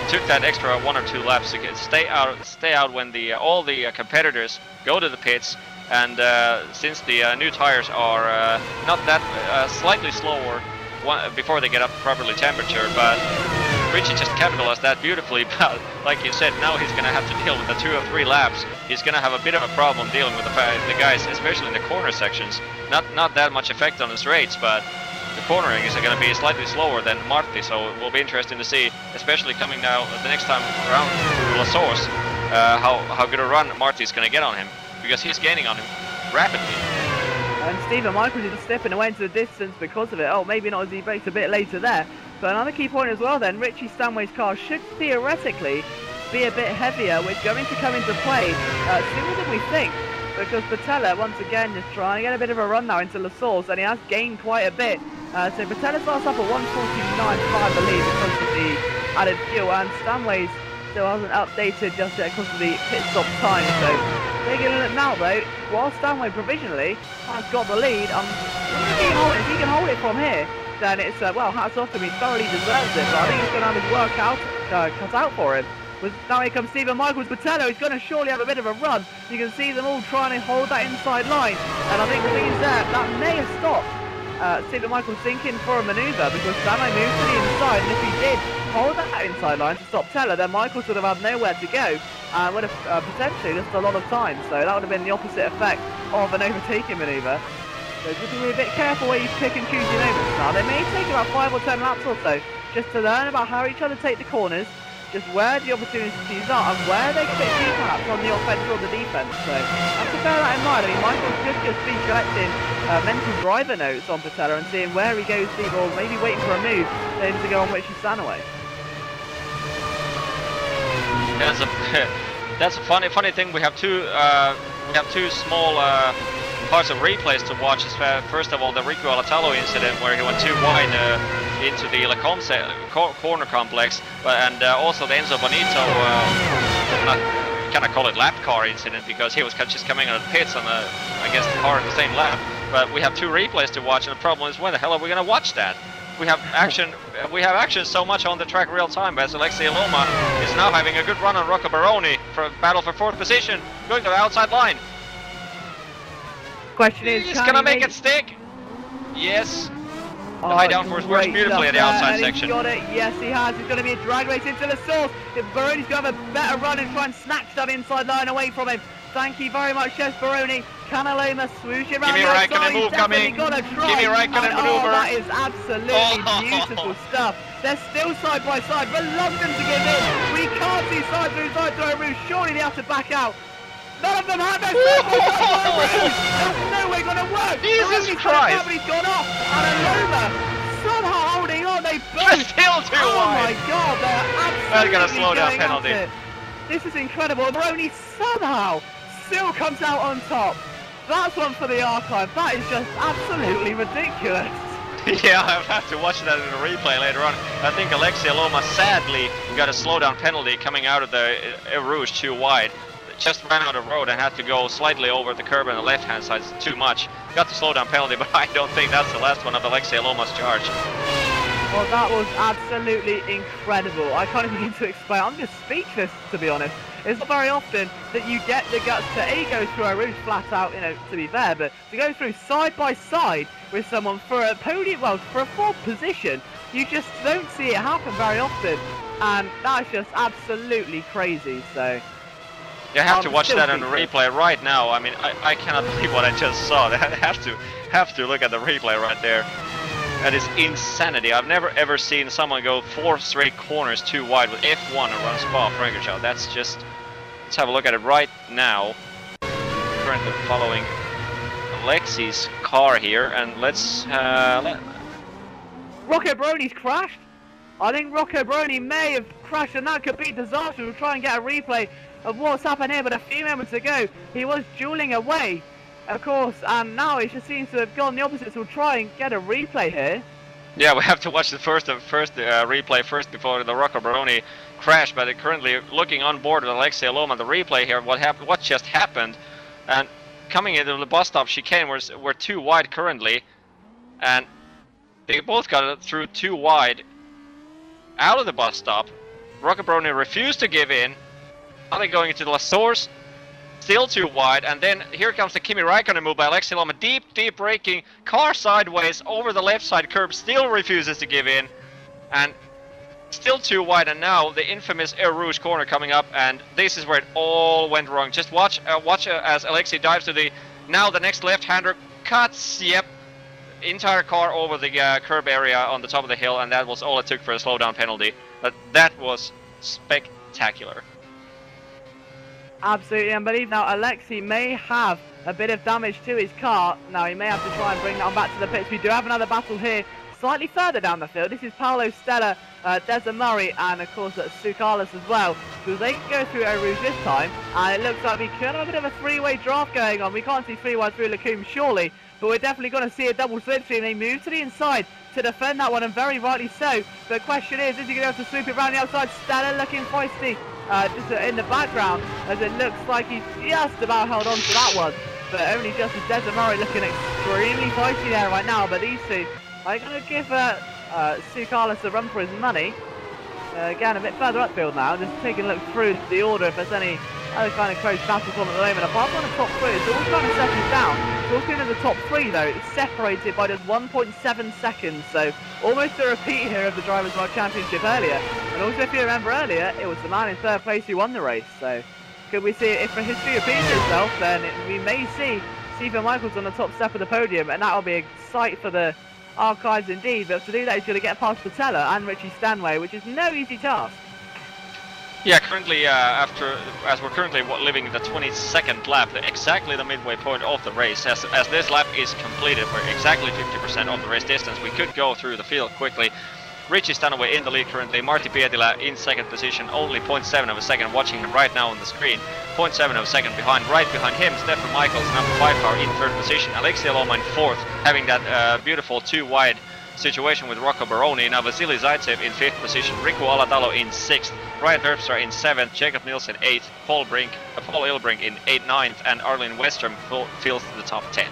S2: took that extra 1 or 2 laps to stay out when all the competitors go to the pits. And since the new tires are not that slightly slower before they get up to properly temperature, but Richie just capitalized that beautifully, but like you said, now he's gonna have to deal with the 2 or 3 laps. He's gonna have a bit of a problem dealing with the guys, especially in the corner sections. Not that much effect on his rates, but the cornering is gonna be slightly slower than Marty, so it will be interesting to see, especially coming now the next time around to La Source, how good a run Marty's gonna get on him, because he's gaining on him rapidly.
S1: And Stephen Michaels is stepping away into the distance because of it. Oh, maybe not as he breaks a bit later there. But another key point as well then, Richie Stanway's car should theoretically be a bit heavier, which is going to come into play sooner than we think. Because Patella, once again, is trying to get a bit of a run now into La Source, and he has gained quite a bit. So Patella starts up at 149.5, I believe, because of the added fuel, and Stanway's still hasn't updated just yet because of the pit stop time. So taking a look now though, while Stanway provisionally has got the lead, if he can hold it from here, then it's, well, hats off to him, he thoroughly deserves it, but I think he's going to have his work cut out for him. Now here comes Stephen Michaels. Patella, he's going to surely have a bit of a run. You can see them all trying to hold that inside line, and I think the thing is that may have stopped Stephen Michaels thinking for a manoeuvre, because Stanway moved to the inside, and if he did hold that inside line to stop Teller, then Michaels would have had nowhere to go and would have potentially lost a lot of time, so that would have been the opposite effect of an overtaking manoeuvre. So just be a bit careful where you pick and choose your moments now. They may take about 5 or 10 laps or so just to learn about how each other take the corners, just where the opportunities are and where they can take deep laps on the offense or the defense. So have to bear that in mind. I mean, Michael's just been collecting mental driver notes on Patella and seeing where he goes deep, or maybe waiting for a move for him to go on Richie Stanway.
S2: That's a funny thing. We have two small parts of replays to watch. First of all, the Rico Alatalo incident where he went too wide into the Lacombe corner complex, and also the Enzo Bonito, kind of call it lap car incident, because he was just coming out of the pits on I guess the car in the same lap. But we have 2 replays to watch, and the problem is, when the hell are we going to watch that? We have action so much on the track real time, as Alexei Loma is now having a good run on Rocco Baroni for battle for 4th position, going to the outside line.
S1: Question is,
S2: he's gonna make it stick. Yes. The high downforce works beautifully at the outside section.
S1: He's got it. Yes, he has. It's going to be a drag race into the source. If Baroni's going to have a better run and try and snatch that inside line away from him. Thank you very much, Chef Baroni. Canaloma swooshing around the outside. He's definitely got to try.
S2: Kimi Räikkönen maneuver.
S1: Oh, that is absolutely beautiful stuff. They're still side by side, reluctant to give in. We can't see side through Rouge. Surely they have to back out. None of them have their no way going to work.
S2: Jesus Christ!
S1: He's gone off, and Aloma somehow holding on. They both
S2: still too wide.
S1: Oh my God, they're absolutely
S2: got a slow down penalty.
S1: This is incredible. Baroni somehow still comes out on top. That's one for the archive. That is just absolutely ridiculous.
S2: Yeah, I'll have to watch that in a replay later on. I think Alexei Loma sadly got a slowdown penalty coming out of the Rouge too wide. Just ran out of road and had to go slightly over the curb on the left hand side. It's too much. Got the slowdown penalty, but I don't think that's the last one of Alexei Loma's charge.
S1: Well, that was absolutely incredible. I can't even begin to explain. I'm just speechless, to be honest. It's not very often that you get the guts to go through a Rouge flat out, you know, to be fair, but to go through side by side with someone for a podium, well, for a 4th position, you just don't see it happen very often, and that's just absolutely crazy. So
S2: you have to watch that on the replay right now. I mean, I cannot believe what I just saw. I have to look at the replay right there. That is insanity. I've never ever seen someone go 4 straight corners too wide with F1 around Spa-Francorchamps. That's just... Let's have a look at it right now. Currently following Alexei's car here, and let's...
S1: Rocco Baroni's crashed. I think Rocco Baroni may have crashed, and that could be disastrous. We'll try and get a replay of what's happened here, but a few moments ago he was dueling away, of course, and now it just seems to have gone the opposite, so we'll try and get a replay here. Yeah,
S2: we have to watch the first replay first before the Rocco Baroni crash, but currently looking on board with Alexei Loma, the replay here, what just happened, and coming into the bus stop chicane, we're too wide currently, and they both got it through too wide out of the bus stop. Rocco Baroni refused to give in. Now they're going into the La Source, still too wide, and then here comes the Kimi Räikkönen move by Alexei Loma, deep braking, car sideways over the left side curb, still refuses to give in, and Still too wide, and now the infamous Air Rouge corner coming up, and this is where it all went wrong. Just watch as Alexei dives to the next left-hander cuts. Yep, entire car over the curb area on the top of the hill, and that was all it took for a slowdown penalty. But that was spectacular.
S1: Absolutely unbelievable. Now Alexei may have a bit of damage to his car. Now he may have to try and bring that one back to the pits. We do have another battle here slightly further down the field. This is Paolo Stella, Deza Murray, and of course Sukalis as well. So they can go through Eau Rouge this time, and it looks like we could have a bit of a three-way draft going on. We can't see three wide through Lacombe surely, but we're definitely going to see a double slipstream. They move to the inside to defend that one, and very rightly so. The question is he going to be able to swoop it around the outside? Stella looking feisty just in the background, as it looks like he's just about held on to that one, but only just as Deza Murray looking extremely feisty there right now. But these two are going to give Sukalis a run for his money. Again, a bit further upfield now, just taking a look through the order if there's any other kind of close battles on at the moment. Apart from the top three, it's all trying to settle down. Talking of the top three though, it's separated by just 1.7 seconds, so almost a repeat here of the Drivers' World Championship earlier. And also, if you remember earlier, it was the man in third place who won the race. So could we see, if the history repeats itself, then we may see Stephen Michaels on the top step of the podium, and that'll be a sight for the archives indeed. But to do that, he's going to get past Patella and Richie Stanway, which is no easy task.
S2: Yeah, currently, as we're currently living the 22nd lap, exactly the midway point of the race, as this lap is completed, we're exactly 50% of the race distance. We could go through the field quickly. Richie Stanway in the lead currently, Marty Pietila in second position, only 0.7 of a second, watching him right now on the screen, 0.7 of a second behind. Right behind him, Stefan Michaels, number 5 car in third position, Alexei Aloma in fourth, having that beautiful two-wide situation with Rocco Baroni. Now Vasily Zaitsev in 5th position, Rico Alatalo in 6th, Ryan Terpstra in 7th, Jacob Nielsen 8th, Paul Ilbrink in 9th, and Arlene Westrom fills the top 10.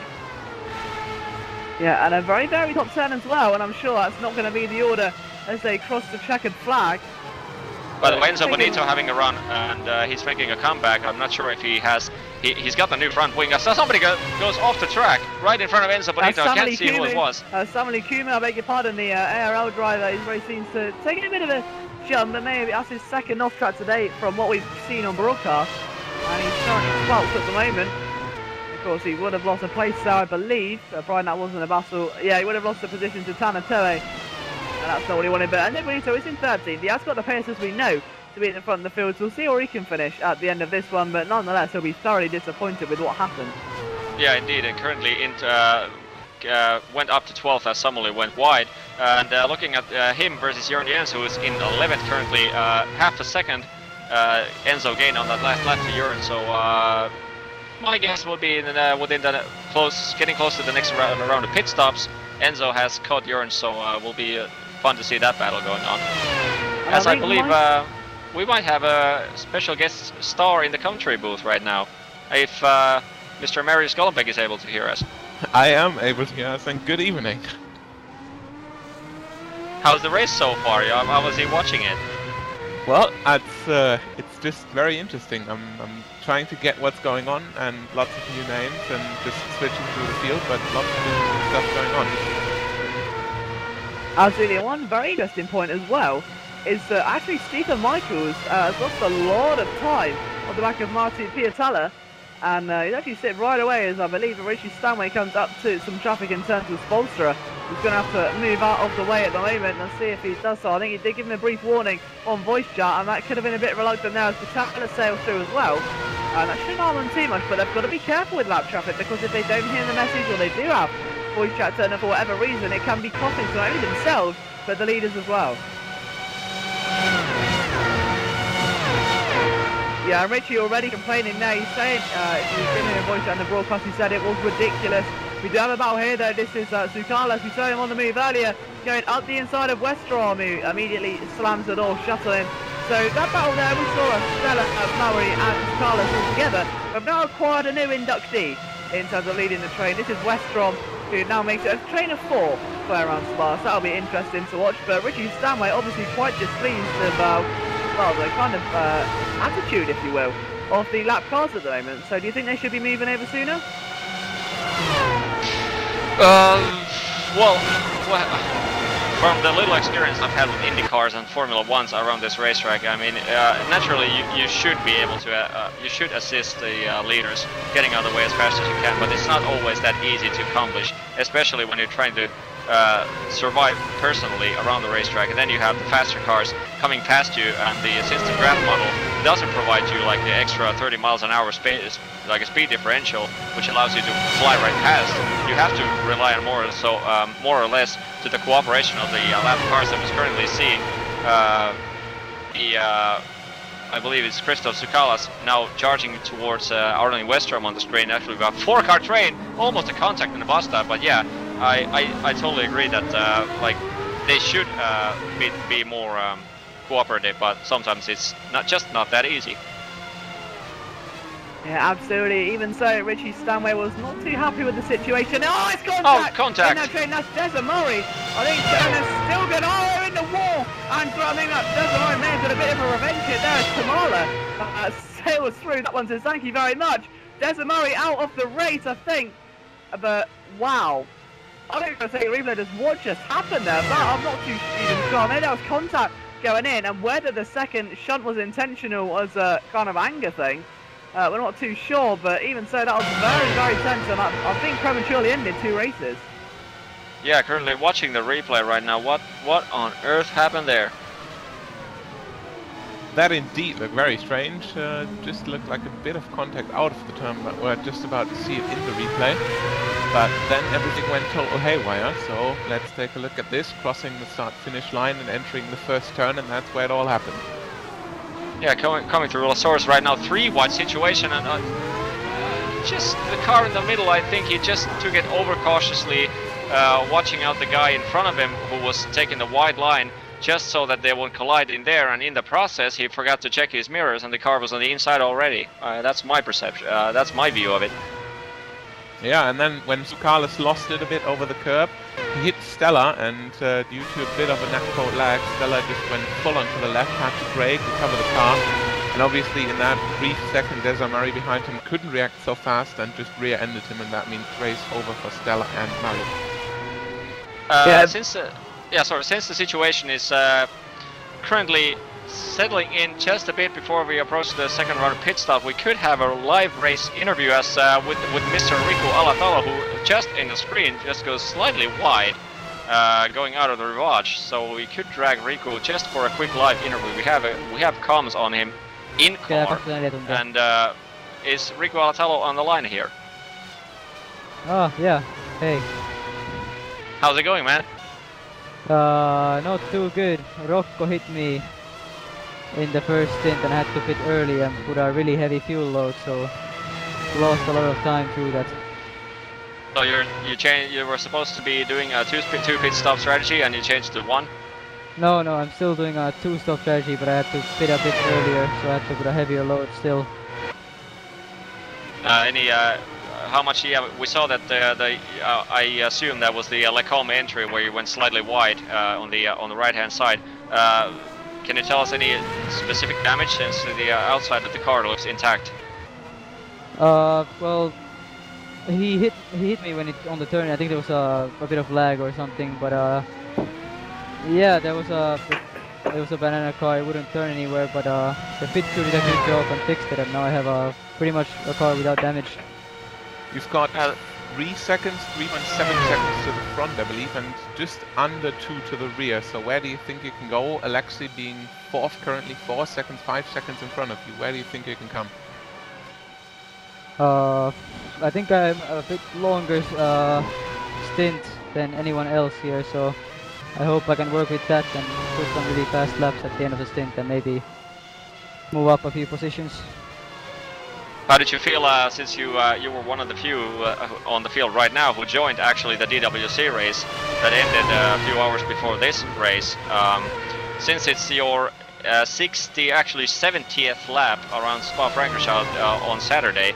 S1: Yeah, and a very, very top 10 as well, and I'm sure that's not going to be the order as they cross the checkered flag.
S2: By the way, Enzo Bonito having a run, and he's making a comeback. I'm not sure if he has... He's got the new front wing. I saw somebody goes off the track right in front of Enzo Bonito. I can't see who it was.
S1: Samuli Kuma, I beg your pardon, the ARL driver. He's very seen to taking a bit of a jump, but maybe that's his second off track today from what we've seen on broadcast. And he's currently 12th at the moment. Of course, he would have lost a place there, I believe. Brian, that wasn't a battle. Yeah, he would have lost the position to Tana Toe. And that's not what he wanted. But Enzo Bonito is in 13th. He has got the pace, as we know, to be at the front of the field. So we'll see where he can finish at the end of this one. But nonetheless, he'll be thoroughly disappointed with what happened.
S2: Yeah, indeed. And currently went up to 12th as Samuli went wide. And looking at him versus Jörn Jens, who is in 11th currently, half a second Enzo gain on that last lap to Jörn. So my guess will be within the getting close to the next round of pit stops. Enzo has caught Jörn, so will be fun to see that battle going on. As I believe we might have a special guest star in the commentary booth right now, if Mr. Marius Golombek is able to hear us.
S3: I am able to hear us, and good evening.
S2: How's the race so far? How was he watching it?
S3: Well, it's just very interesting. I'm trying to get what's going on, and lots of new names, and just switching through the field, but lots of new stuff going on.
S1: Absolutely, and one very interesting point as well is that actually Stephen Michaels has lost a lot of time on the back of Martin Pietala, and he's actually sit right away as I believe Richie Stanway comes up to some traffic in terms of Spolstra. He's going to have to move out of the way at the moment and see if he does so. I think he did give him a brief warning on voice chat, and that could have been a bit reluctant now as Pietala sails through as well. And that shouldn't harm them too much, but they've got to be careful with lap traffic, because if they don't hear the message, or they do have voice chat turned on for whatever reason, it can be costing to not only themselves but the leaders as well. Yeah, and Richie already complaining now. He's saying, if you've been hearing voice chat on the broadcast, he said it was ridiculous. We do have a battle here though. This is Sukalis. We saw him on the move earlier, going up the inside of Westrom, who immediately slams the door, shuttling. So that battle there, we saw Stella, Murray and Sukalis all together. We've now acquired a new inductee in terms of leading the train. This is Westrom, who now makes it a train of 4 for around Spa. So that'll be interesting to watch. But Richie Stanway obviously quite displeased of, well, the kind of attitude, if you will, of the lap cars at the moment. So do you think they should be moving over sooner?
S2: Well, from the little experience I've had with Indy cars and Formula 1s around this racetrack, I mean, naturally you should be able to, you should assist the leaders getting out of the way as fast as you can, but it's not always that easy to accomplish, especially when you're trying to survive personally around the racetrack, and then you have the faster cars coming past you, and the assisted draft model doesn't provide you like the extra 30 miles an hour space, like a speed differential, which allows you to fly right past. You have to rely on more or less to the cooperation of the lap cars that we're currently seeing. I believe it's Christoph Sukalas now charging towards Arlen Westrom on the screen. Actually, we got 4-car train, almost a contact in the bus stop, but yeah, I totally agree that like they should be more cooperative, but sometimes it's not that easy.
S1: Yeah, absolutely. Even so, Richie Stanway was not too happy with the situation. Oh, it's contact!
S2: Oh, contact!
S1: In that train, that's Desamori. I think Turner's still good. Oh, they're in the wall! And I think that Desamori may have got a bit of a revenge hit there as Kamala sails through. That one says thank you very much. Desamori out of the race, I think. But, wow. I think I'm going to take a replay just what just happened there. But I'm not too even sure. Maybe that was contact going in, and whether the second shunt was intentional was a kind of anger thing. We're not too sure, but even so, that was very, very tense, and I think prematurely ended 2 races.
S2: Yeah, currently watching the replay right now. What on earth happened there?
S3: That indeed looked very strange. Just looked like a bit of contact out of the turn, but we're just about to see it in the replay. But then everything went total haywire, so let's take a look at this, crossing the start-finish line and entering the first turn, and that's where it all happened.
S2: Yeah, coming through Lasaurus right now, 3 wide situation, and just the car in the middle, I think he just took it overcautiously, watching out the guy in front of him who was taking the wide line, just so that they won't collide in there, and in the process he forgot to check his mirrors and the car was on the inside already. That's my perception, that's my view of it.
S3: Yeah, and then when Sukalis lost it a bit over the curb, he hit Stella, and due to a bit of a neck-coat lag, Stella just went full onto the left, had to brake, recover the car, and obviously in that brief second, Desamari behind him couldn't react so fast and just rear-ended him, and that means race over for Stella and Mario.
S2: Since the situation is currently settling in just a bit before we approach the second round pit stop, we could have a live race interview as with Mr. Riku Alatalo, who just in the screen just goes slightly wide, going out of the rivage. So we could drag Riku just for a quick live interview. We have comms on him in car, and is Riku Alatalo on the line here?
S4: Oh yeah, hey.
S2: How's it going, man?
S4: Not too good. Rocco hit me in the first stint and I had to pit early and put a really heavy fuel load, so lost a lot of time through that.
S2: So you were supposed to be doing a two pit stop strategy and you changed to 1?
S4: No, I'm still doing a 2-stop strategy, but I had to pit a bit earlier, so I had to put a heavier load still.
S2: How much? Yeah, we saw that I assume that was the Lacombe entry where you went slightly wide on the right hand side. Can you tell us any specific damage since the outside of the car looks intact?
S4: Well, he hit me when on the turn. I think there was a bit of lag or something, but yeah, there was a banana car. It wouldn't turn anywhere, but the pit crew did a good job and fixed it, and now I have pretty much a car without damage.
S3: You've got 3 seconds, 3.7 seconds to the front, I believe, and just under 2 to the rear. So where do you think you can go? Alexei being 4th currently, 4 seconds, 5 seconds in front of you. Where do you think you can come?
S4: I think I'm a bit longer stint than anyone else here, so I hope I can work with that and put some really fast laps at the end of the stint and maybe move up a few positions.
S2: How did you feel since you were one of the few on the field right now who joined actually the DWC race that ended a few hours before this race? Since it's your 70th lap around Spa-Francorchamps on Saturday,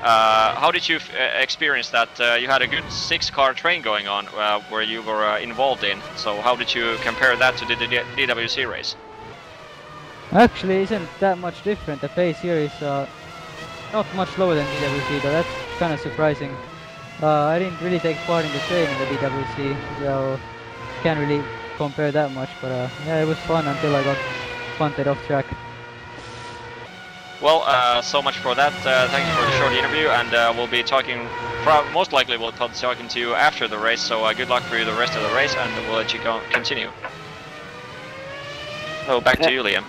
S2: how did you experience that? You had a good 6-car train going on where you were involved in. So how did you compare that to the DWC race?
S4: Actually, isn't that much different. The pace here is not much lower than DWC, though that's kind of surprising. I didn't really take part in the training in the DWC, so can't really compare that much, but yeah, it was fun until I got punted off track.
S2: Well, so much for that. Thank you for the short interview, and we'll be talking. Most likely, we'll be talking to you after the race. So good luck for you the rest of the race, and we'll let you continue. So back to you, Liam.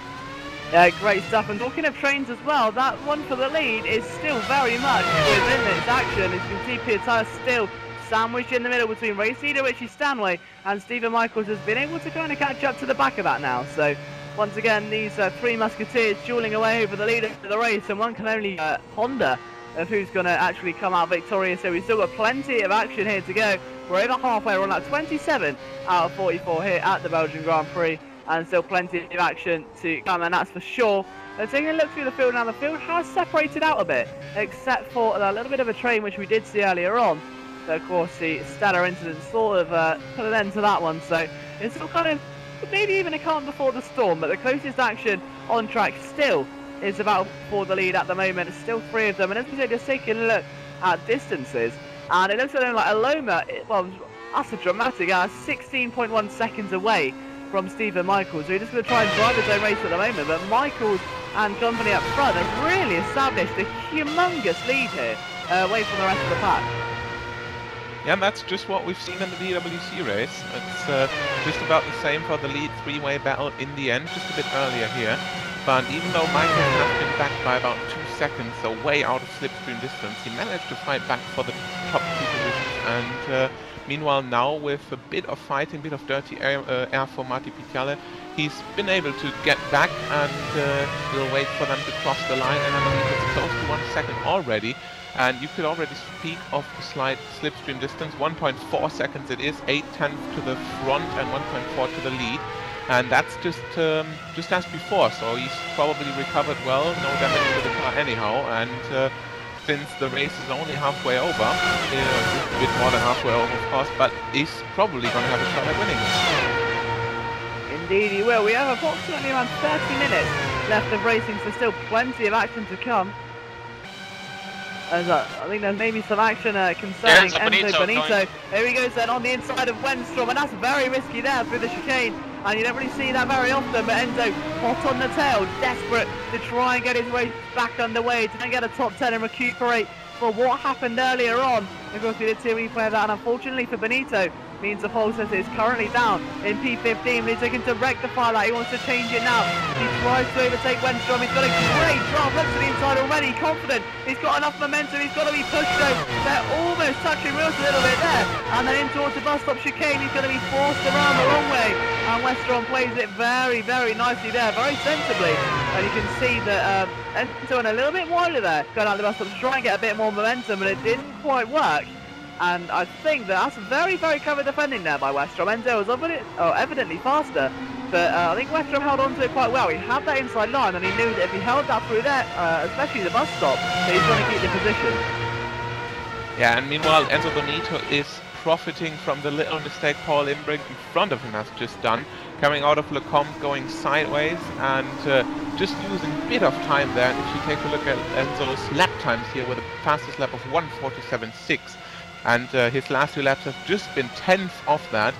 S1: Yeah, great stuff. And talking of trains as well, that one for the lead is still very much within its action. As you can see, Pietà still sandwiched in the middle between race leader Richie Stanway and Stephen Michaels has been able to kind of catch up to the back of that now. So once again, these three musketeers dueling away over the leader of the race, and one can only ponder of who's going to actually come out victorious. So we've still got plenty of action here to go. We're over halfway, we're on that 27 out of 44 here at the Belgian Grand Prix, and still plenty of action to come, and that's for sure. Taking a look through the field now, the field has separated out a bit, except for a little bit of a train which we did see earlier on. So of course the Stadler incident sort of put an end to that one, so it's still kind of maybe even a calm before the storm, but the closest action on track still is about for the lead at the moment. It's still three of them, and as we say, just taking a look at distances, and it looks like Aloma, well, that's a dramatic, 16.1 seconds away from Stephen Michaels. So he's just going to try and drive his own race at the moment, but Michaels and company up front have really established a humongous lead here, away from the rest of the pack.
S3: Yeah, that's just what we've seen in the DWC race. It's just about the same for the lead three-way battle in the end, just a bit earlier here. But even though Michaels has been back by about 2 seconds, so way out of slipstream distance, he managed to fight back for the top two positions. And meanwhile now, with a bit of fighting, a bit of dirty air for Marty Picciale, he's been able to get back, and we'll wait for them to cross the line. And I believe it's close to 1 second already. And you could already speak of a slight slipstream distance. 1.4 seconds it is, 0.8 to the front and 1.4 to the lead. And that's just as before, so he's probably recovered well, no damage to the car anyhow. And since the race is only halfway over, just a bit more than halfway over of course, but he's probably going to have a shot at winning this.
S1: Indeed he will. We have approximately around 30 minutes left of racing, so still plenty of action to come. As I think there's maybe some action concerning Enzo Benito. Here he goes then on the inside of Wenstrom, and that's very risky there through the chicane. And you don't really see that very often, but Enzo hot on the tail, desperate to try and get his way back underway, to get a top 10 and recuperate for what happened earlier on. Of course, we did see a replay of that, and unfortunately for Benito, means the pole sitter is currently down in P15, but he's looking to rectify that. He wants to change it now. He tries to overtake Wenstrom. He's got a great draft, looks to the inside already, confident. He's got enough momentum. He's got to be pushed though. They're almost touching wheels a little bit there, and then in towards the bus stop chicane. He's going to be forced around the long way, and Wenstrom plays it very, very nicely there, very sensibly. And you can see that Enzo went a little bit wider there, going out the bus stop to try and get a bit more momentum, but it didn't quite work. And I think that's very, very clever defending there by Wenstrom. Enzo was evidently faster, but I think Wenstrom held on to it quite well. He had that inside line, and he knew that if he held that through there, especially the bus stop, that he's going to keep the position.
S3: Yeah, and meanwhile Enzo Benito is profiting from the little mistake Paul Imbrink in front of him has just done, coming out of Lecomte, going sideways, and just using a bit of time there. And if you take a look at Enzo's lap times here, with the fastest lap of 1:47.6. And his last two laps have just been 10th of that.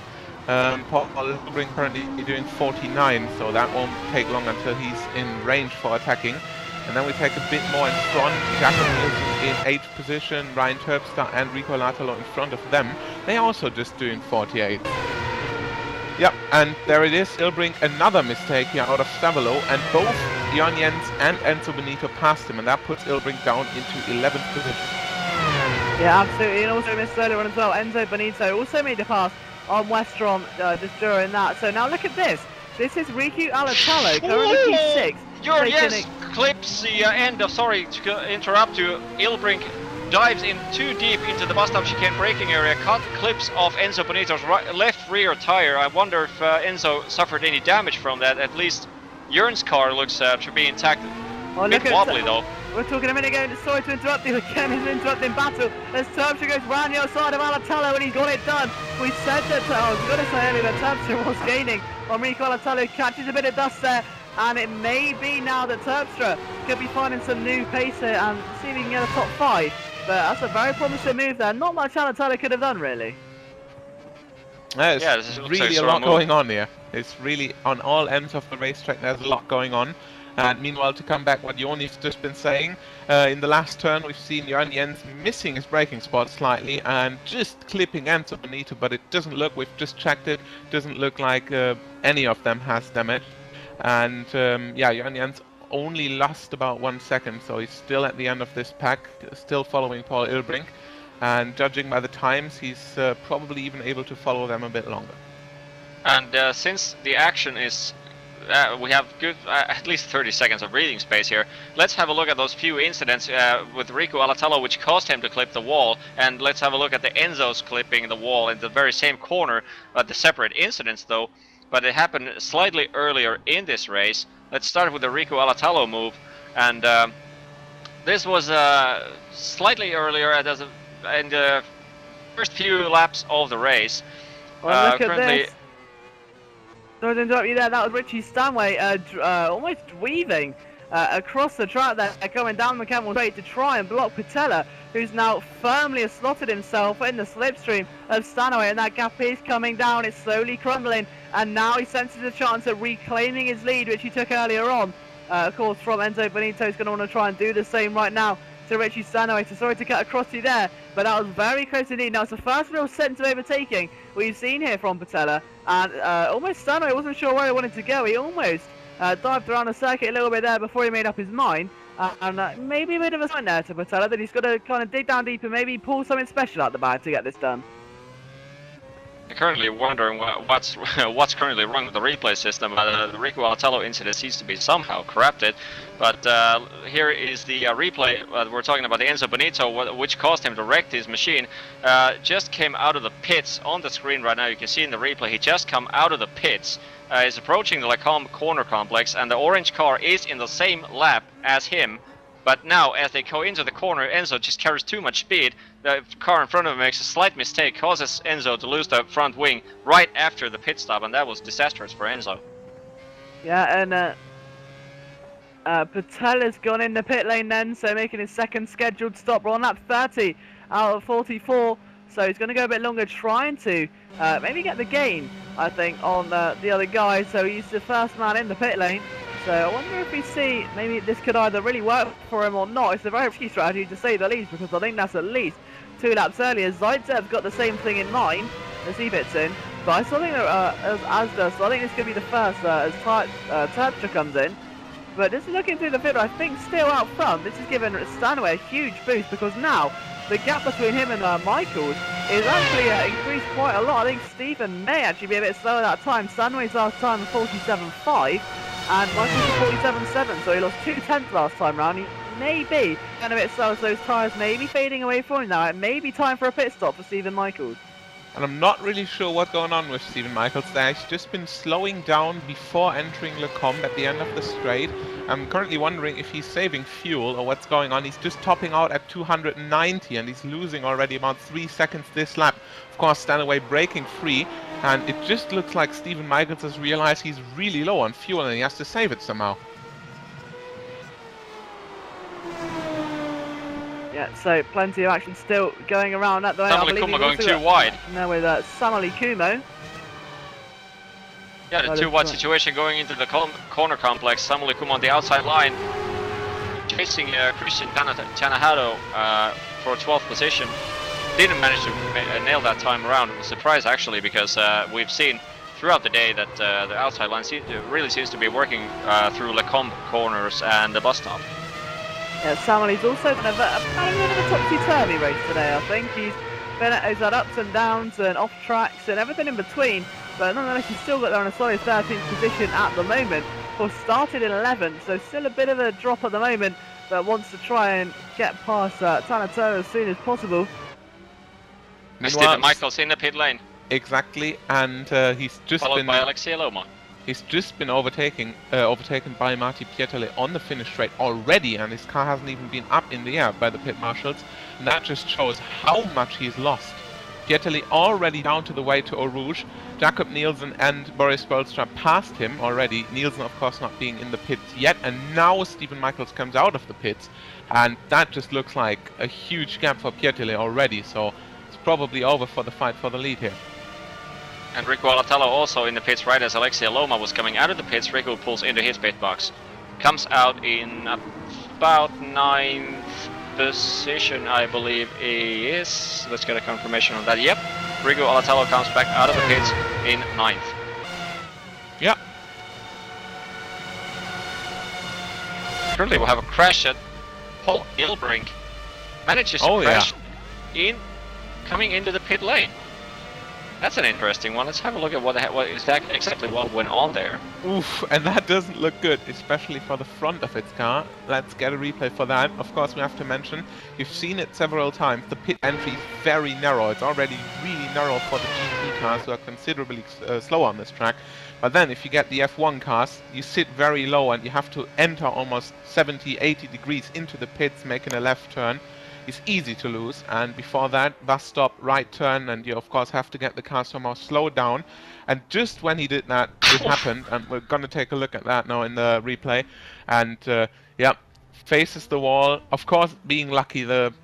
S3: Paul Imbrink currently doing 49, so that won't take long until he's in range for attacking. And then we take a bit more in front. Jacob is in 8th position, Ryan Terpstra and Rico Latalo in front of them. They also just doing 48. Yep, and there it is, Imbrink, another mistake here out of Stavolo, and both Jan Jens and Enzo Benito passed him, and that puts Imbrink down into 11th position.
S1: Yeah, absolutely, and also missed earlier on as well. Enzo Benito also made a pass on Wenstrom just during that. So now look at this. This is Riku Alatalo, currently P6.
S2: Yes, clips the end of, sorry to interrupt you, Imbrink dives in too deep into the bus stop chicane braking area, cut clips of Enzo Benito's left rear tire. I wonder if Enzo suffered any damage from that. At least Jörn's car looks to be intact. A bit wobbly though.
S1: We're talking a minute ago, sorry to interrupt you again, he's an interrupting battle as Terpstra goes round the outside of Alatalo, and he's got it done. We said that, I was going to say earlier that Terpstra was gaining on Rico Alatalo, catches a bit of dust there, and it may be now that Terpstra could be finding some new pace here and see if he can get a top 5. But that's a very promising move there, not much Alatalo could have done really.
S3: There's
S2: Yeah, this looks like
S3: really
S2: a
S3: a
S2: strong
S3: lot
S2: move.
S3: going on here. It's really on all ends of the racetrack. There's a lot going on. And meanwhile, to come back, what Joni's just been saying, in the last turn we've seen Joni Jens missing his braking spot slightly and just clipping Enzo Benito, but it doesn't look, we've just checked it, doesn't look like any of them has damage. And yeah, Joni Jens only lost about 1 second, so he's still at the end of this pack, still following Paul Ilbrink. And judging by the times, he's probably even able to follow them a bit longer.
S2: And since the action is, we have good at least 30 seconds of breathing space here. Let's have a look at those few incidents with Rico Alatalo, which caused him to clip the wall, and let's have a look at the Enzo's clipping the wall in the very same corner, the separate incidents though, but it happened slightly earlier in this race. Let's start with the Rico Alatalo move, and this was slightly earlier in the first few laps of the race.
S1: Well, look at
S2: currently,
S1: this. Sorry to interrupt you there, that was Richie Stanway almost weaving across the track there, going down the camel straight to try and block Patella, who's now firmly slotted himself in the slipstream of Stanway, and that gap is coming down, it's slowly crumbling, and now he senses a chance of reclaiming his lead, which he took earlier on, of course, from Enzo Benito. He's going to want to try and do the same right now to Richie Stanway, so sorry to cut across you there, but that was very close indeed. Now it's the first real sense of overtaking we've seen here from Patella, and almost Stanway wasn't sure where he wanted to go. He almost dived around the circuit a little bit there before he made up his mind, and maybe a bit of a sign there to Patella that he's got to kind of dig down deep and maybe pull something special out the bag to get this done.
S2: currently wondering what's currently wrong with the replay system. The Rico Alatalo incident seems to be somehow corrupted, but here is the replay. We're talking about the Enzo Benito, which caused him to wreck his machine. Just came out of the pits on the screen right now. You can see in the replay he just come out of the pits. Is approaching the Lacombe corner complex, and the orange car is in the same lap as him. But now, as they go into the corner, Enzo just carries too much speed. The car in front of him makes a slight mistake, causes Enzo to lose the front wing right after the pit stop, and that was disastrous for Enzo.
S1: Yeah, and Patella's gone in the pit lane then, so making his second scheduled stop. We're on lap 30 out of 44, so he's going to go a bit longer trying to maybe get the gain, I think, on the other guy. So he's the first man in the pit lane. So I wonder if we see maybe this could either really work for him or not. It's a very risky strategy to say the least, because I think that's at least 2 laps earlier. Zaitsev's got the same thing in mind as he fits in. But I still think as Asda, so I think this could be the first as Terpstra comes in. But just looking through the field, I think still out front, this has given Stanway a huge boost, because now the gap between him and Michaels is actually increased quite a lot. I think Stephen may actually be a bit slower that time. Stanway's last time was 47.5. And Michael's 47.7, so he lost 2/10 last time round. He may be a bit slow, so those tyres may be fading away from him now. It may be time for a pit stop for Stephen Michaels.
S3: And I'm not really sure what's going on with Stephen Michaels there. He's just been slowing down before entering Lacombe at the end of the straight. I'm currently wondering if he's saving fuel or what's going on. He's just topping out at 290 and he's losing already about 3 seconds this lap. Of course, Stanway braking free, and it just looks like Stephen Michaels has realized he's really low on fuel and he has to save it somehow.
S1: Yeah, so plenty of action still going around at the moment.
S2: Samali Kumo going too wide.
S1: Now with Samali Kumo.
S2: Yeah, the too wide situation going into the corner complex. Samali Kumo on the outside line, chasing Christian Tanahado for 12th position. Didn't manage to nail that time around. I'm surprised actually, because we've seen throughout the day that the outside line really seems to be working through Lacombe corners and the bus stop.
S1: Yeah, Samali's also been a bit of a topsy-turvy race today, I think. He's had ups and downs and off tracks and everything in between, but nonetheless he's still got there on a solid 13th position at the moment. Of course, started in 11th, so still a bit of a drop at the moment, but wants to try and get past Tanatoro as soon as possible.
S2: Stephen Michaels in the pit lane.
S3: Exactly, and he's just
S2: followed by Alexei Loma.
S3: He's just been overtaken by Marty Pietele on the finish straight already, and his car hasn't even been up in the air by the pit marshals. And that just shows how much he's lost. Pietele already down to the way to Eau Rouge. Jakob Nielsen and Boris Bolstra passed him already. Nielsen, of course, not being in the pits yet, and now Stephen Michaels comes out of the pits, and that just looks like a huge gap for Pietele already. So it's probably over for the fight for the lead here.
S2: And Rico Alatello also in the pits right as Alexia Loma was coming out of the pits. Rico pulls into his pit box. Comes out in about 9th position, I believe he is. Let's get a confirmation on that. Yep, Rico Alatello comes back out of the pits in 9th.
S3: Yeah.
S2: Currently we have a crash at Paul Ilbrink. Manages to crash coming into the pit lane. That's an interesting one. Let's have a look at what exactly what went on there.
S3: Oof, and that doesn't look good, especially for the front of its car. Let's get a replay for that. Of course, we have to mention, you've seen it several times, the pit entry is very narrow. It's already really narrow for the GP cars who are considerably slow on this track. But then, if you get the F1 cars, you sit very low and you have to enter almost 70, 80 degrees into the pits, making a left turn. It's easy to lose, and before that, bus stop, right turn, and you of course have to get the car somehow slowed down. And just when he did that, it happened, and we're gonna take a look at that now in the replay. And yeah, faces the wall. Of course, being lucky, the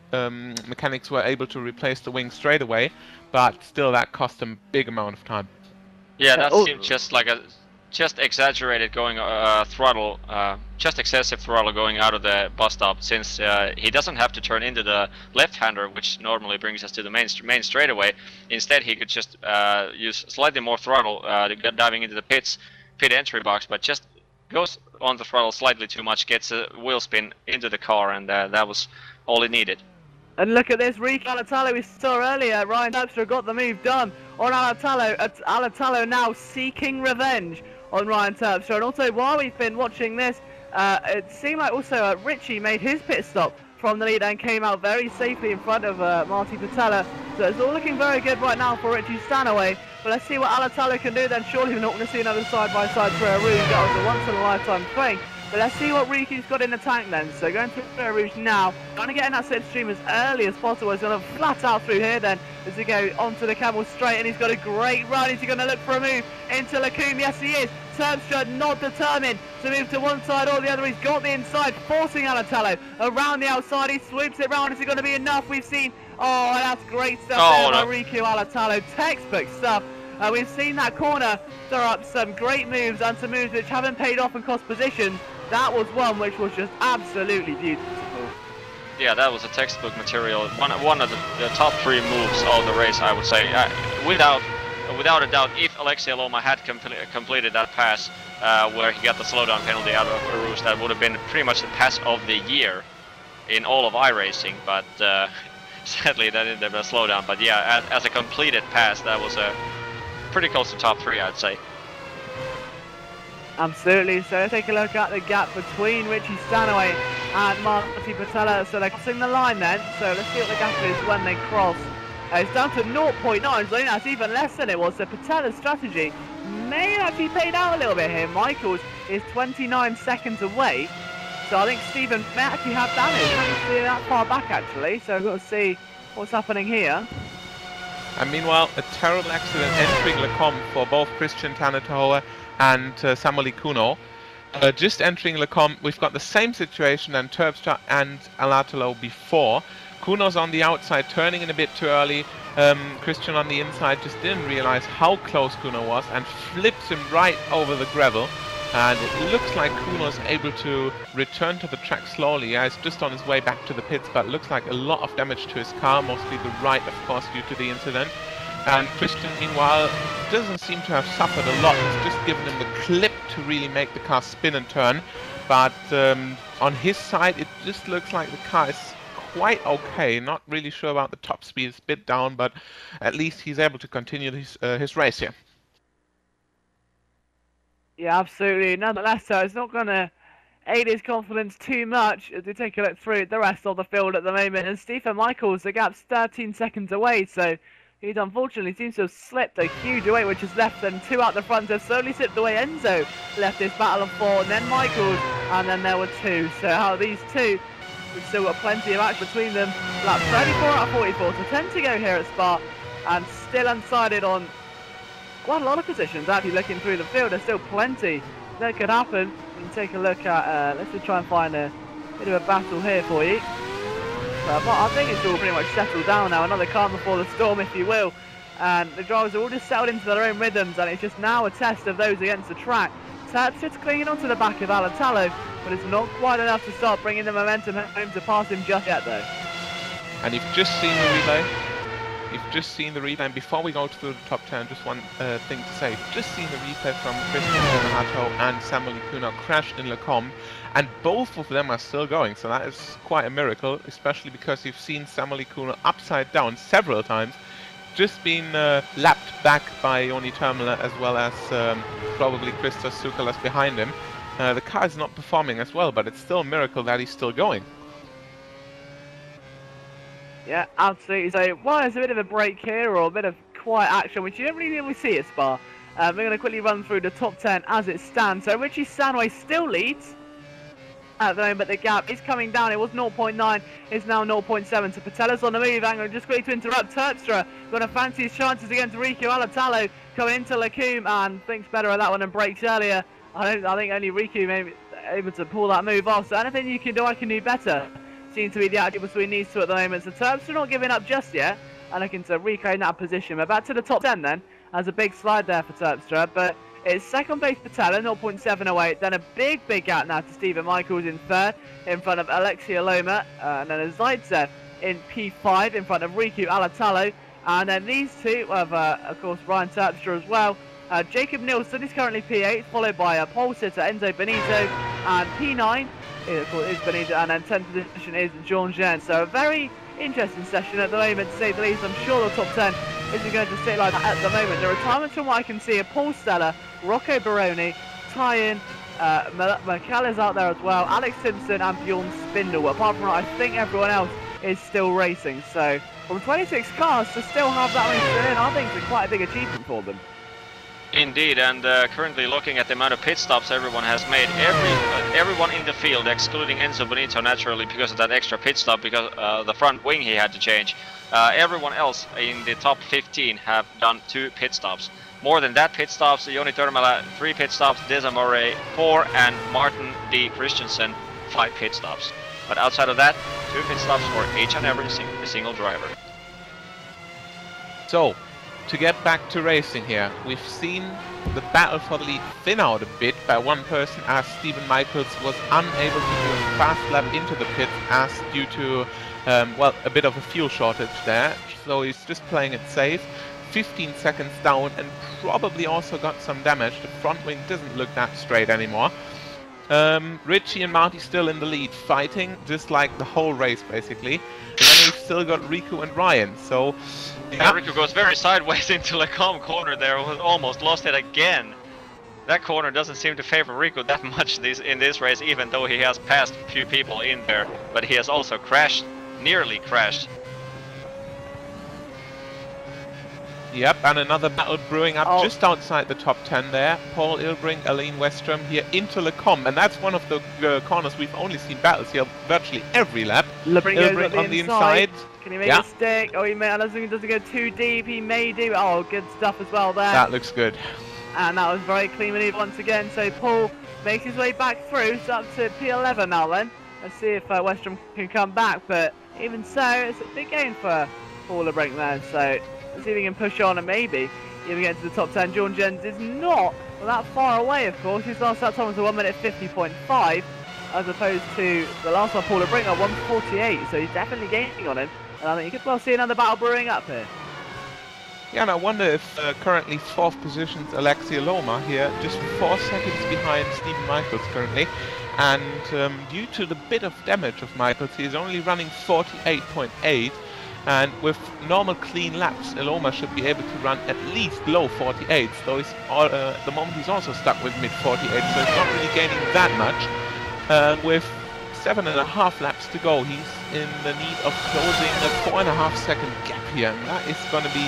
S3: mechanics were able to replace the wing straight away, but still that cost him a big amount of time.
S2: Yeah, that seemed just like a exaggerated going throttle, just excessive throttle going out of the bus stop, since he doesn't have to turn into the left-hander, which normally brings us to the main straightaway. Instead, he could just use slightly more throttle diving into the pit entry box, but just goes on the throttle slightly too much, gets a wheel spin into the car, and that was all he needed.
S1: And look at this, Rico Alatello we saw earlier. Ryan Terpstra got the move done on Alatello. Alatello now seeking revenge on Ryan Terpstra. And also, while we've been watching this, it seemed like also Richie made his pit stop from the lead and came out very safely in front of Marty Patella. So it's all looking very good right now for Richie Stanaway. But let's see what Alatello can do then. Surely we're not going to see another side-by-side Frere Rouge. That was a once-in-a-lifetime thing. But let's see what Ricky's got in the tank then. So going through Frere Rouge now, trying to get in that slipstream as early as possible. He's going to flat out through here then as we go onto the Camel straight, and he's got a great run. Is he going to look for a move into Lacombe? Yes, he is. Terpstra not determined to move to one side or the other. He's got the inside, forcing Alatello around the outside. He swoops it round. Is it going to be enough? We've seen, oh, that's great stuff there by Rico Alatello. Textbook stuff. We've seen that corner throw up some great moves and some moves which haven't paid off and cost positions. That was one which was just absolutely beautiful.
S2: Yeah, that was a textbook material. One of the top 3 moves of the race, I would say. Without a doubt, if Alexia Loma had completed that pass where he got the slowdown penalty out of Rouge, that would have been pretty much the pass of the year in all of iRacing. But sadly, that didn't have a slowdown. But yeah, as a completed pass, that was pretty close to top 3, I'd say.
S1: Absolutely, so let's take a look at the gap between Richie Stanaway and Marty Patella. So they're crossing the line then, so let's see what the gap is when they cross. It's down to 0.9, so I think that's even less than it was, so Patella's strategy may actually paid out a little bit here. Michaels is 29 seconds away, so I think Stephen may actually have damage. I haven't seen that far back actually, so we've got to see what's happening here.
S3: And meanwhile, a terrible accident entering Lacombe for both Christian Tanatahoa and Samuel Kuno. Just entering Lacombe, we've got the same situation than Terpstra and Alatello before. Kuno's on the outside, turning in a bit too early. Christian on the inside just didn't realize how close Kuno was and flips him right over the gravel. And it looks like Kuno's able to return to the track slowly. Yeah, he's just on his way back to the pits, but looks like a lot of damage to his car, mostly the right, of course, due to the incident. And Christian, meanwhile, doesn't seem to have suffered a lot. It's just given him the clip to really make the car spin and turn. But on his side, it just looks like the car is quite okay. Not really sure about the top speed. It's a bit down, but at least he's able to continue his race here.
S1: Yeah, absolutely. Nonetheless, it's not going to aid his confidence too much as we take a look through the rest of the field at the moment. And Stephen Michaels, the gap's 13 seconds away, so he unfortunately seems to have slipped a huge away, which has left them 2 out the front. They've slowly slipped away. Enzo left this battle of 4, and then Michaels, and then there were 2. So how these 2, we've still got plenty of action between them. Laps 34 out of 44, so 10 to go here at Spa, and still undecided on quite a lot of positions. Actually looking through the field, there's still plenty that could happen. We can take a look at, let's just try and find a bit of a battle here for you. But I think it's all pretty much settled down now. Another calm before the storm, if you will. and the drivers are all just settled into their own rhythms, and it's just now a test of those against the track. Terpstra clinging onto the back of Alatalo, but it's not quite enough to start bringing the momentum home to pass him just yet though.
S3: And you've just seen the relay. You've just seen the replay, and before we go to the top 10, just one thing to say. You've just seen the replay from Christian Yamamoto and Samuel Ikuno crash in Le Combe, and both of them are still going, so that is quite a miracle, especially because you've seen Samuel Ikuno upside down several times, just been lapped back by Joni Termela as well as probably Christos Tsoukalas behind him. The car is not performing as well, but it's still a miracle that he's still going.
S1: Yeah, absolutely. So, well, there's a bit of a break here, or a bit of quiet action, which you don't really normally see at Spa. We're going to quickly run through the top 10 as it stands. So, Richie Stanway still leads at the moment, but the gap is coming down. It was 0.9, it's now 0.7. So, Patella's on the move. I'm just quickly to interrupt. Terpstra going to fancy his chances against Riku Alatalo coming into Le Combe, and thinks better of that one and breaks earlier. I think only Riku may be able to pull that move off. So, anything you can do, I can do better. Seems to be the attitude between these two at the moment. So Terpstra not giving up just yet, and looking to reclaim that position. We're back to the top 10 then. Has a big slide there for Terpstra, but it's second place Patella, 0.708. Then a big gap now to Stephen Michaels in third, in front of Alexia Loma, and then a Zaitsev in P5 in front of Riku Alatalo. And then these two have, of course, Ryan Terpstra as well. Jacob Nielsen is currently P8, followed by pole sitter Enzo Benito, and P9 is Benito, and then 10th position is Jean Jean. So a very interesting session at the moment, to say the least. I'm sure the top 10 isn't going to sit like that at the moment. The retirements, from what I can see, are Paul Stella, Rocco Baroni, Tyan, Michael is out there as well, Alex Simpson and Bjorn Spindle. Apart from that, I think everyone else is still racing. So from 26 cars to still have that many still in, I think it's quite a big achievement for them.
S2: Indeed, and currently looking at the amount of pit stops everyone has made, everyone in the field, excluding Enzo Benito naturally because of that extra pit stop, because the front wing he had to change. Everyone else in the top 15 have done 2 pit stops. More than that pit stops, Joni Termela 3 pit stops, Deza Moray 4, and Martin D. Christensen 5 pit stops. But outside of that, 2 pit stops for each and every single driver.
S3: So, to get back to racing here, we've seen the battle for the lead thin out a bit by one person, as Stephen Michaels was unable to do a fast lap into the pit as due to, well, a bit of a fuel shortage there. So he's just playing it safe. 15 seconds down, and probably also got some damage. The front wing doesn't look that straight anymore. Richie and Marty still in the lead, fighting just like the whole race basically. And then we've still got Riku and Ryan, so...
S2: Yeah, Riku goes very sideways into Le Combe corner there, almost lost it again. That corner doesn't seem to favor Riku that much in this race, even though he has passed a few people in there. But he has also crashed, nearly crashed.
S3: Yep, and another battle brewing up just outside the top 10 there. Paul Ilbrink, Aline Westrom here into Le Combe, and that's one of the corners we've only seen battles here virtually every lap. Ilbrink on the inside.
S1: Can he make a stick? Oh, he may. I don't think he doesn't go too deep. He may do. Oh, good stuff as well there.
S3: That looks good.
S1: And that was very clean maneuver once again. So Paul makes his way back through. It's up to P11 now then. Let's see if Westrom can come back. But even so, it's a big game for Paul Ilbrink there. So let's see if he can push on and maybe even get to the top 10. John Jens is not that far away, of course. His last lap time was a 1 minute 50.5, as opposed to the last one Paul Ilbrink at 1:48. So he's definitely gaining on him. And I think you could well see another battle brewing up here.
S3: Yeah, and I wonder if currently 4th position's Alexia Loma here, just 4 seconds behind Stephen Michaels currently. And due to the bit of damage of Michaels, he's only running 48.8. And with normal clean laps, Loma should be able to run at least low 48s. Though he's at the moment he's also stuck with mid 48, so he's not really gaining that much. With 7.5 laps to go, he's in the need of closing a 4.5 second gap here, and that is going to be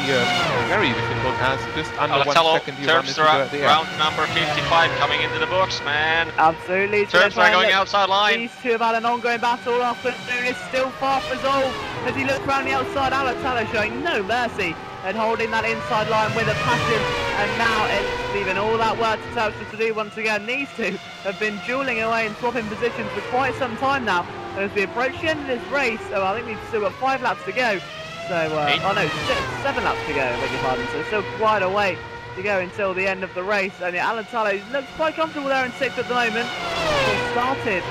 S3: very difficult, as just under 1 second you run into the air.
S2: Round number 55 coming into the books, man.
S1: Absolutely.
S2: Terpstra going outside line.
S1: These two have had an ongoing battle all afternoon. It's still far resolved as he looks around the outside. Alatalo showing no mercy and holding that inside line with a passion, and now it's leaving all that work to Terpstra to do once again. These two have been dueling away and swapping positions for quite some time now. And as we approach the end of this race, so I think we've still got 5 laps to go, So, oh no, 7 laps to go, I beg your pardon. So still quite a way to go until the end of the race. And yeah, Alan Tallow looks quite comfortable there in 6th at the moment. He started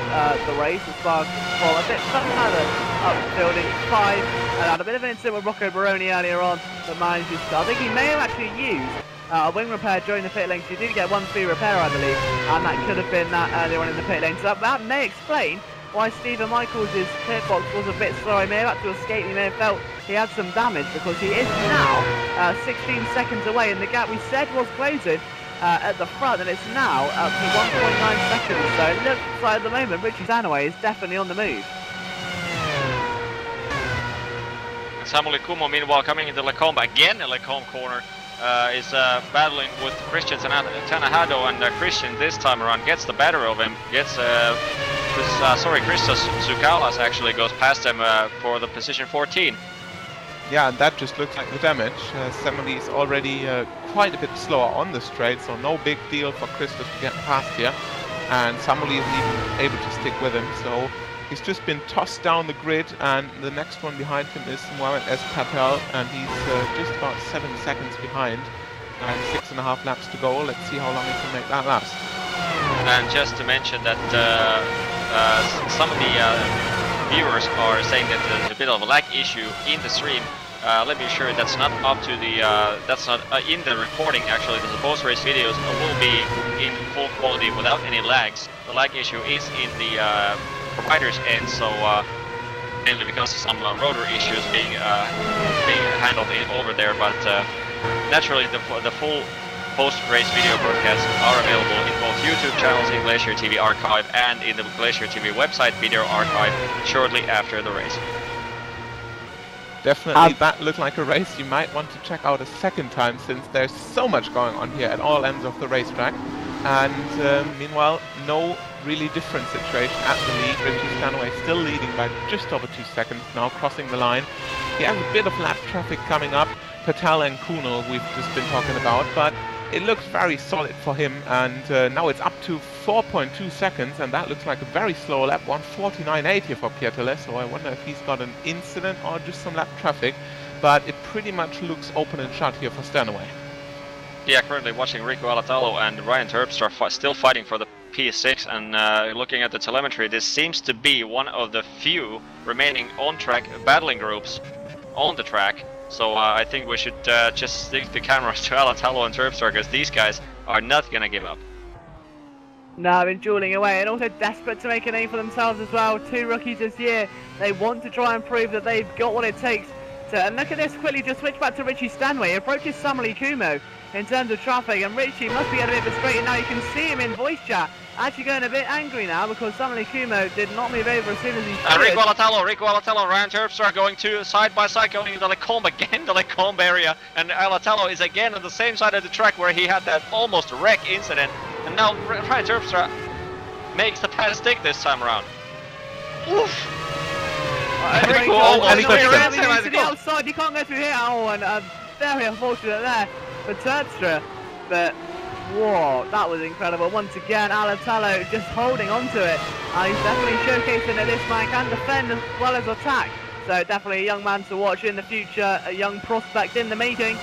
S1: the race as far well, a bit further upfield in 5, and had a bit of an incident with Rocco Baroni earlier on that managed to start. I think he may have actually used a wing repair during the pit lane. He did get one free repair, I believe, and that could have been that earlier on in the pit lane. So that may explain why Stephen Michaels' pit box was a bit slow. He may have had to escape, he may have felt he had some damage, because he is now 16 seconds away, and the gap we said was closing at the front, and it's now up to 1.9 seconds. So it looks like at the moment Richie Stanaway is definitely on the move.
S2: Samuel Kumo, meanwhile, coming into Lecombe again, in Lecombe corner, is battling with Christian Tanahado, and Christian this time around gets the better of him, gets Christos Zoukalas actually goes past him for the position 14.
S3: Yeah, and that just looks like the damage. Samuli is already quite a bit slower on the straight, so no big deal for Christos to get past here. And Samuli isn't even able to stick with him, so he's just been tossed down the grid, and the next one behind him is Mohamed S. Patel, and he's just about 7 seconds behind, and 6.5 laps to go. Let's see how long he can make that last.
S2: And just to mention that some of the viewers are saying that there's a bit of a lag issue in the stream. Let me assure you that's not up to the, that's not in the recording actually. The post-race videos will be in full quality without any lags. The lag issue is in the provider's end, so mainly because of some rotor issues being handled over there, but naturally the full post-race video broadcasts are available in both YouTube channels, in GlacierTV archive, and in the GlacierTV website video archive shortly after the race.
S3: Definitely, that looked like a race you might want to check out a second time, since there's so much going on here at all ends of the racetrack. And meanwhile, no really different situation at the lead. Richie Stanaway still leading by just over 2 seconds now, crossing the line. He has a bit of lap traffic coming up. Patel and Kunal we've just been talking about, but it looks very solid for him, and now it's up to 4.2 seconds, and that looks like a very slow lap, 1:49.80 for Pieterle, so I wonder if he's got an incident or just some lap traffic, but it pretty much looks open and shut here for Stanaway.
S2: Yeah, currently watching Rico Alatalo and Ryan Terpstra still fighting for the P6, and looking at the telemetry, this seems to be one of the few remaining on-track battling groups on the track. So I think we should just stick the cameras to Alatalo and Terpstra, because these guys are not going to give up.
S1: No, been dueling away, and also desperate to make a name for themselves as well. 2 rookies this year. They want to try and prove that they've got what it takes to. And look at this, quickly just switch back to Richie Stanway. He approaches Samuel Kumo in terms of traffic, and Richie must be getting a bit frustrated now. You can see him in voice chat actually going a bit angry now, because Samuel Kumo did not move over as soon as he should.
S2: Rico Alatalo, Ryan Terpstra going to side by side, going into the Lecombe again, the Lecombe area, and Alatalo is again on the same side of the track where he had that almost wreck incident, and now Ryan Terpstra makes the pass stick this time around. Oof!
S1: Rico almost to the outside, you can't go through here. Oh, and very unfortunate there for Terpstra, but whoa, that was incredible. Once again, Alatalo just holding on to it, and he's definitely showcasing that this man can defend as well as attack. So definitely a young man to watch in the future, a young prospect in the making.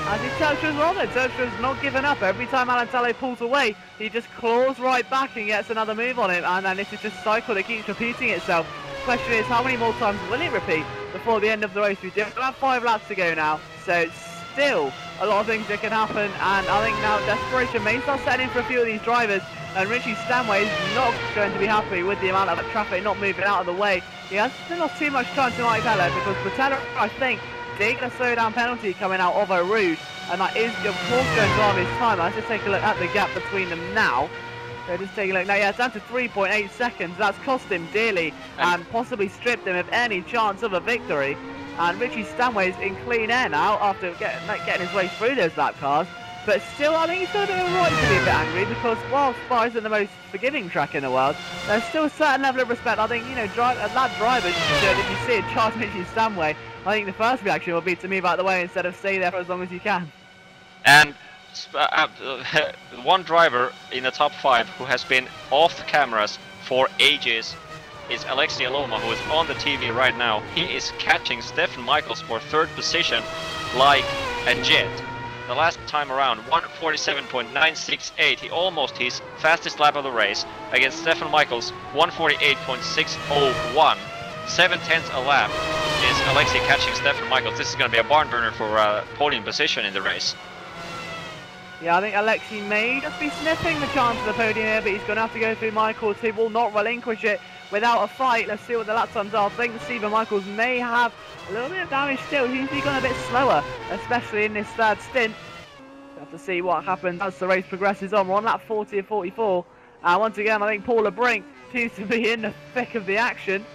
S1: As is Terpstra's well there, Terpstra's not given up. Every time Alatalo pulls away, he just claws right back and gets another move on him, and then this is just a cycle that keeps repeating itself. Question is, how many more times will it repeat before the end of the race? We do have 5 laps to go now, so still a lot of things that can happen, and I think now desperation may start setting in for a few of these drivers, and Richie Stanway is not going to be happy with the amount of traffic not moving out of the way. He has still not too much time to like Patella, because Patella, I think, did get a slowdown penalty coming out of a Rouge, and that is of course going to harm his time. Let's just take a look at the gap between them now. So just take a look now, yeah, it's down to 3.8 seconds. That's cost him dearly and possibly stripped him of any chance of a victory. And Richie Stanway's in clean air now after getting his way through those lap cars. But still, I think he's got a bit of a right to be a bit angry, because while Spa isn't the most forgiving track in the world, there's still a certain level of respect. I think, you know, lap drivers, if you see a charge Richie Stanway, I think the first reaction will be to move out of the way instead of stay there for as long as you can.
S2: And one driver in the top 5 who has been off the cameras for ages is Alexei Aloma, who is on the TV right now. He is catching Stefan Michaels for 3rd position like a jet. The last time around, 147.968. He almost his fastest lap of the race against Stefan Michaels, 148.601. 7/10 a lap is Alexei catching Stefan Michaels. This is going to be a barn burner for podium position in the race.
S1: Yeah, I think Alexei may just be sniffing the chance of the podium here, but he's going to have to go through Michaels, who will not relinquish it without a fight. Let's see what the lap times are. I think Stephen Michaels may have a little bit of damage still. He's gone a bit slower, especially in this 3rd stint. We'll have to see what happens as the race progresses on. We're on lap 40 of 44. And once again, I think Paula Brink seems to be in the thick of the action.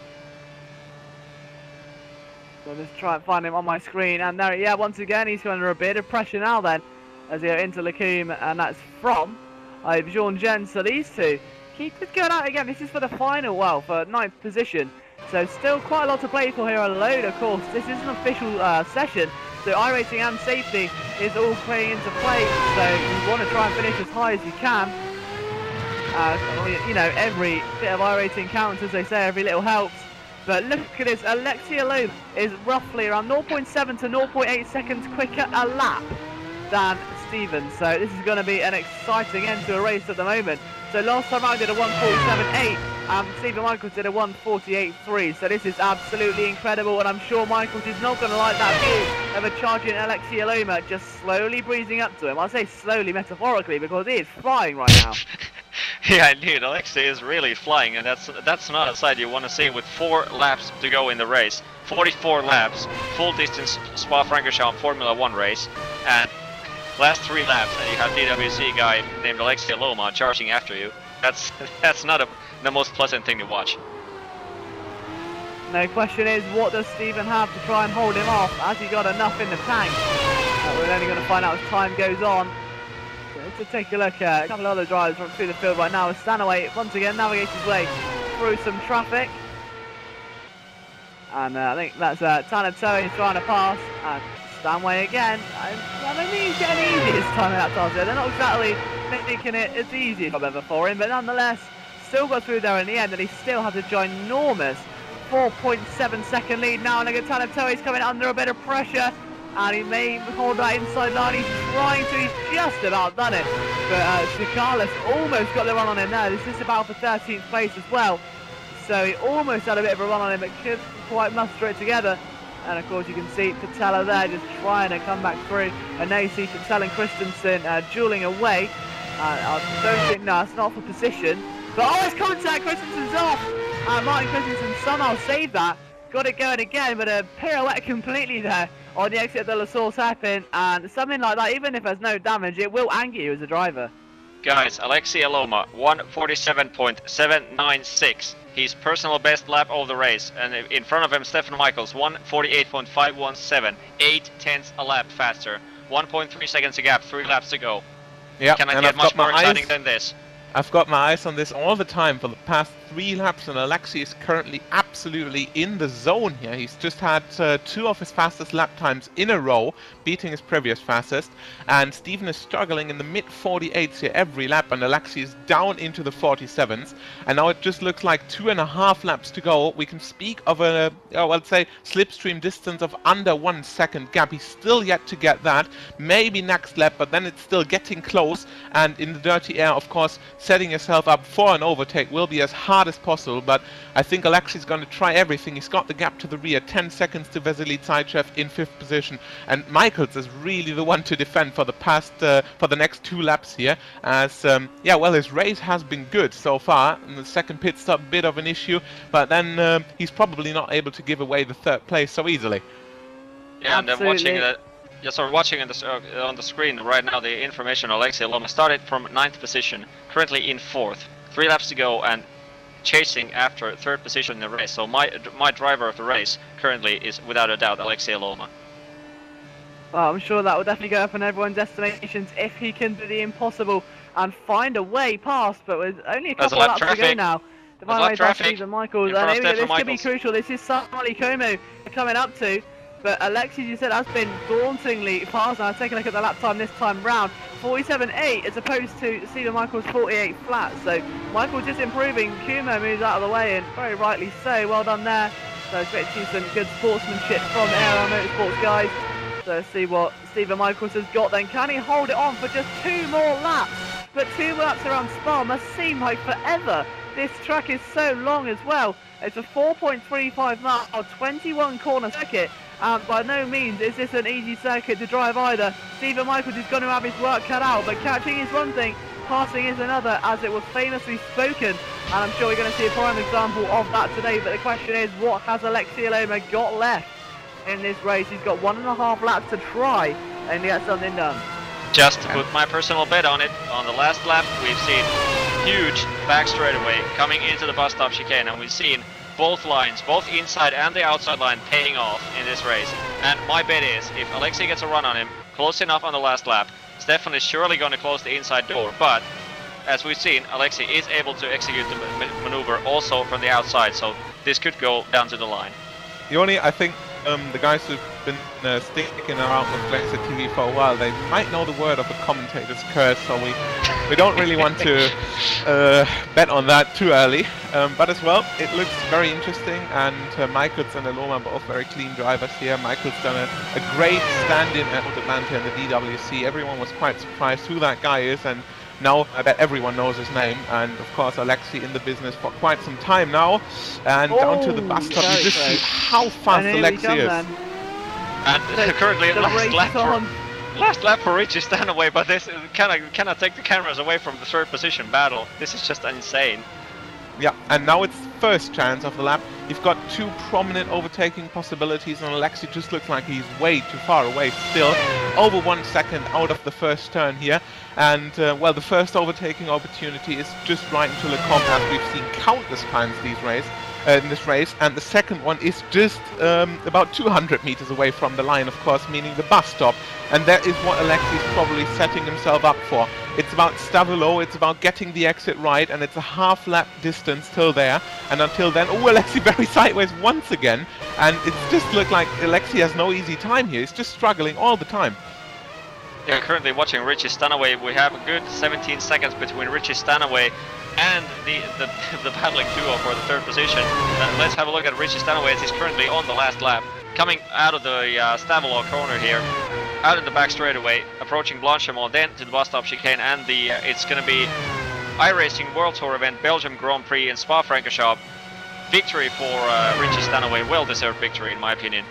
S1: So let's try and find him on my screen. And there, yeah, once again, he's under a bit of pressure now then, as they go into Lacombe, and that's from Bjorn Jen. So these two keep it going out again. This is for the final, well, for 9th position. So still quite a lot to play for here. A load, of course. This is an official session, so iRacing and safety is all playing into play. So you want to try and finish as high as you can. You know, every bit of iRacing counts, as they say. Every little helps. But look at this. Alexei Aloma is roughly around 0.7 to 0.8 seconds quicker a lap than Stevens. So this is going to be an exciting end to a race at the moment. So last time I did a 1:47.8 and Stephen Michaels did a 1:48.3. So this is absolutely incredible, and I'm sure Michaels is not going to like that view of a charging Alexei Aloma just slowly breezing up to him. I say slowly metaphorically because he is flying right now.
S2: Yeah, indeed, Alexei is really flying, and that's not a sight you want to see with 4 laps to go in the race. 44 laps, full distance Spa-Francorchamps Formula 1 race, and last 3 laps, and you have DWC guy named Alexei Aloma charging after you. That's not the most pleasant thing to watch.
S1: No question is, what does Stephen have to try and hold him off? Has he got enough in the tank? We're only going to find out as time goes on. To take a look at a couple of other drivers from through the field right now. Stanaway once again navigates his way through some traffic, and I think that's Tanner Toey trying to pass, and Stanway again. I don't think he's getting easy this time in that task. They're not exactly making it as easy as ever for him, but nonetheless still got through there in the end, and he still has a ginormous 4.7 second lead now. And look at Tanner Toey's coming under a bit of pressure, and he may hold that inside line. He's trying to, he's just about done it. But Carlos almost got the run on him there. This is about for 13th place as well. So he almost had a bit of a run on him, but couldn't quite muster it together. And of course you can see Patella there just trying to come back through. And now you see Patella and Christensen dueling away. I don't think, no, it's not for position. But oh, it's contact, Christensen's off. Martin Christensen somehow saved that. Got it going again, but a pirouette completely there on the exit of the La Source hairpin, and something like that, even if there's no damage, it will anger you as a driver.
S2: Guys, Alexei Aloma, 1:47.796. His personal best lap of the race, and in front of him Stefan Michaels, 1:48.517, 8/10 a lap faster, 1.3 seconds a gap, 3 laps to go.
S3: Yeah,
S2: Can I get much more exciting than this?
S3: I've got my eyes on this all the time for the past 3 laps, and Alexei is currently absolutely in the zone here. He's just had 2 of his fastest lap times in a row, beating his previous fastest, and Steven is struggling in the mid-48s here every lap, and Alexei is down into the 47s, and now it just looks like 2.5 laps to go. We can speak of a, I'd say, slipstream distance of under 1 second gap. He's still yet to get that, maybe next lap, but then it's still getting close, and in the dirty air, of course, setting yourself up for an overtake will be as hard as possible, but I think Alexei's going to try everything. He's got the gap to the rear, 10 seconds to Vasily Zaitsev in 5th position, and Michaels is really the one to defend for the past, for the next 2 laps here, as, yeah, well, his race has been good so far, and the second pit stop, bit of an issue, but then he's probably not able to give away the 3rd place so easily.
S2: Yeah, and watching that. Yes, we're watching on the screen right now the information. Alexei Aloma started from 9th position, currently in 4th. 3 laps to go and chasing after 3rd position in the race. So my driver of the race currently is without a doubt Alexei Aloma.
S1: Well, I'm sure that will definitely go up on everyone's estimations if he can do the impossible and find a way past. But with only a couple of laps to go now, the final way past Stephen Michaels, and this could be crucial. This is Sally Como coming up to. But Alexi, you said, has been dauntingly fast. Now, take a look at the lap time this time round. 47.8 as opposed to Stephen Michael's 48 flat. So Michael just improving. Kumo moves out of the way, and very rightly so. Well done there. So expect to see some good sportsmanship from Aero Motorsports guys. So let's see what Stephen Michaels has got then. Can he hold it on for just 2 more laps? But 2 laps around Spa must seem like forever. This track is so long as well. It's a 4.35 mile, 21 corner circuit. By no means is this an easy circuit to drive either. Stephen Michaels is going to have his work cut out, but catching is one thing, passing is another, as it was famously spoken. And I'm sure we're going to see a prime example of that today. But the question is, what has Alexi Aloma got left in this race? He's got 1.5 laps to try and get something done.
S2: Just to put my personal bet on it, on the last lap we've seen huge back straightaway coming into the bus stop chicane, and we've seen both lines, both inside and the outside line, paying off in this race. And my bet is, if Alexi gets a run on him close enough on the last lap, Stefan is surely going to close the inside door, but as we've seen, Alexi is able to execute the maneuver also from the outside, so this could go down to the line.
S3: The only, I think, the guys who've been sticking around with GlacierTV for a while, they might know the word of a commentator's curse, so we don't really want to bet on that too early. But as well, it looks very interesting, and Michaels and Aloma are both very clean drivers here. Michaels done a great stand-in at Atlanta in the DWC. Everyone was quite surprised who that guy is, and now I bet everyone knows his name. And of course, Alexi in the business for quite some time now. And down to the bus stop, you just see how fast Alexi is.
S2: And currently last lap for Richie Stanaway, but this cannot take the cameras away from the third position battle. This is just insane.
S3: Yeah, and now it's first chance of the lap. You've got 2 prominent overtaking possibilities, and Alexi just looks like he's way too far away still. Over 1 second out of the first turn here. And, well, the first overtaking opportunity is just right into Le Comte, as we've seen countless times in this race. And the second one is just about 200 meters away from the line, of course, meaning the bus stop. And that is what Alexi's probably setting himself up for. It's about Stavilo, it's about getting the exit right, and it's a half lap distance till there. And until then, oh, Alexi very sideways once again. And it just looked like Alexi has no easy time here. He's just struggling all the time.
S2: Yeah, currently watching Richie Stanaway. We have a good 17 seconds between Richie Stanaway and the battling duo for the third position. Let's have a look at Richie Stanaway as he's currently on the last lap. Coming out of the Stavilo corner here, out in the back straightaway, approaching Blanchimont, then to the bus stop chicane, and it's going to be iRacing World Tour event, Belgium Grand Prix in Spa-Francorchamps. Victory for Richie Stanaway, well-deserved victory in my opinion.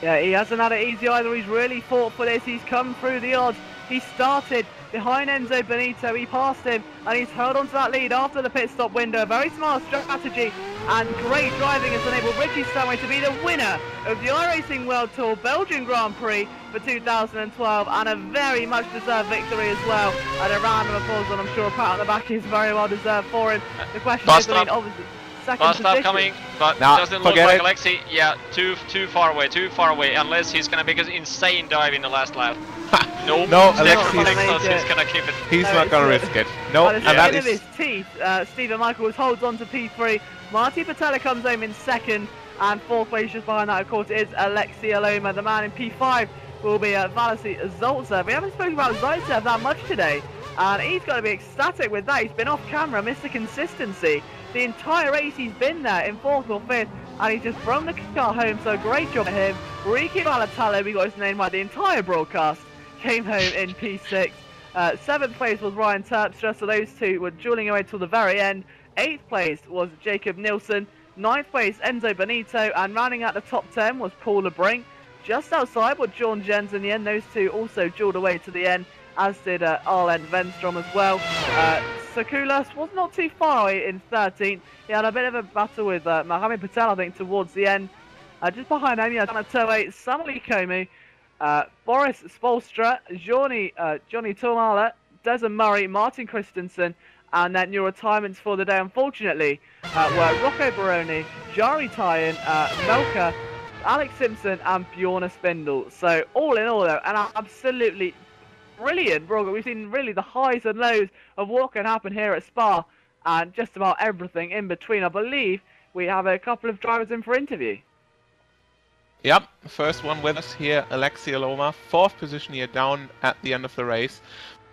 S1: Yeah, he hasn't had it easy either. He's really fought for this. He's come through the odds. He started behind Enzo Benito. He passed him, and he's held on to that lead after the pit stop window. Very smart strategy and great driving has enabled Richie Stanaway to be the winner of the iRacing World Tour Belgian Grand Prix for 2012, and a very much deserved victory as well. And a round of applause, and I'm sure a pat on the back is very well deserved for him. The question is, I mean, obviously,
S2: Bus stop coming, but doesn't look like Alexi. Yeah, too far away, unless he's gonna make an insane dive in the last lap. No, Alexi, he's gonna keep it.
S3: He's not gonna risk it. No,
S1: and that is his teeth. Stephen Michaels holds on to P3. Marty Patella comes home in second, and fourth place just behind that, of course, is Alexi Aloma. The man in P5 will be Valency Zoltsev. We haven't spoken about Zaitsev that much today, and he's got to be ecstatic with that. He's been off camera, Mr. Consistency. The entire race he's been there in 4th or 5th, and he's just thrown the car home, so great job at him. Ricky Valatallo, we got his name right the entire broadcast, came home in P6. 7th place was Ryan Terpstra, so those two were dueling away till the very end. 8th place was Jacob Nilsson. 9th place Enzo Benito, and rounding out the top 10 was Paul LeBrink. Just outside was John Jens in the end. Those two also dueled away to the end, as did Arlen Venstrom as well. Sakulas was not too far away in 13th. He had a bit of a battle with Mohamed Patel, I think, towards the end. Just behind him, he had Toei, Samuel Komu, Boris Spolstra, Johnny Tomala, Desmond Murray, Martin Christensen, and then your retirements for the day, unfortunately, were Rocco Baroni, Jari Tyen, Melka, Alex Simpson, and Bjorn Spindle. So, all in all, though, an absolutely brilliant broadcast. We've seen really the highs and lows of what can happen here at Spa, and just about everything in between. I believe we have a couple of drivers in for interview.
S3: Yep, first one with us here, Alexei Aloma, 4th position here down at the end of the race.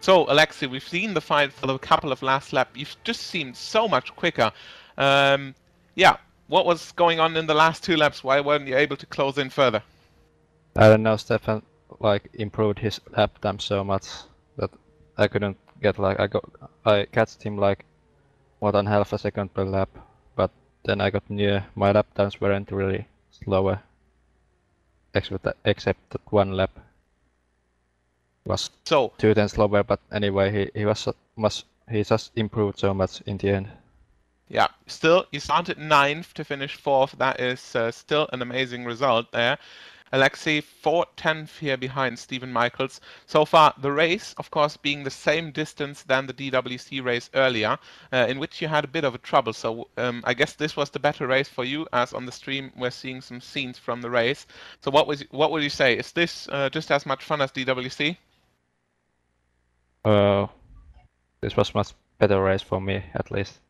S3: So, Alexei, we've seen the fight for the couple of last lap. You've just seemed so much quicker. Yeah, what was going on in the last 2 laps? Why weren't you able to close in further?
S5: I don't know, Stefan like improved his lap time so much that I couldn't get I catched him like more than half a second per lap, but then I got near. My lap times weren't really slower, except that one lap was
S3: So
S5: 2 tenths slower. But anyway, he just improved so much in the end.
S3: yeah, still you started 9th to finish 4th. That is still an amazing result there. Alexei 4/10 here behind Stephen Michaels. So far, the race, of course, being the same distance than the DWC race earlier, in which you had a bit of a trouble. So I guess this was the better race for you, as on the stream we're seeing some scenes from the race. So what would you say? Is this just as much fun as DWC?
S5: This was much better race for me at least,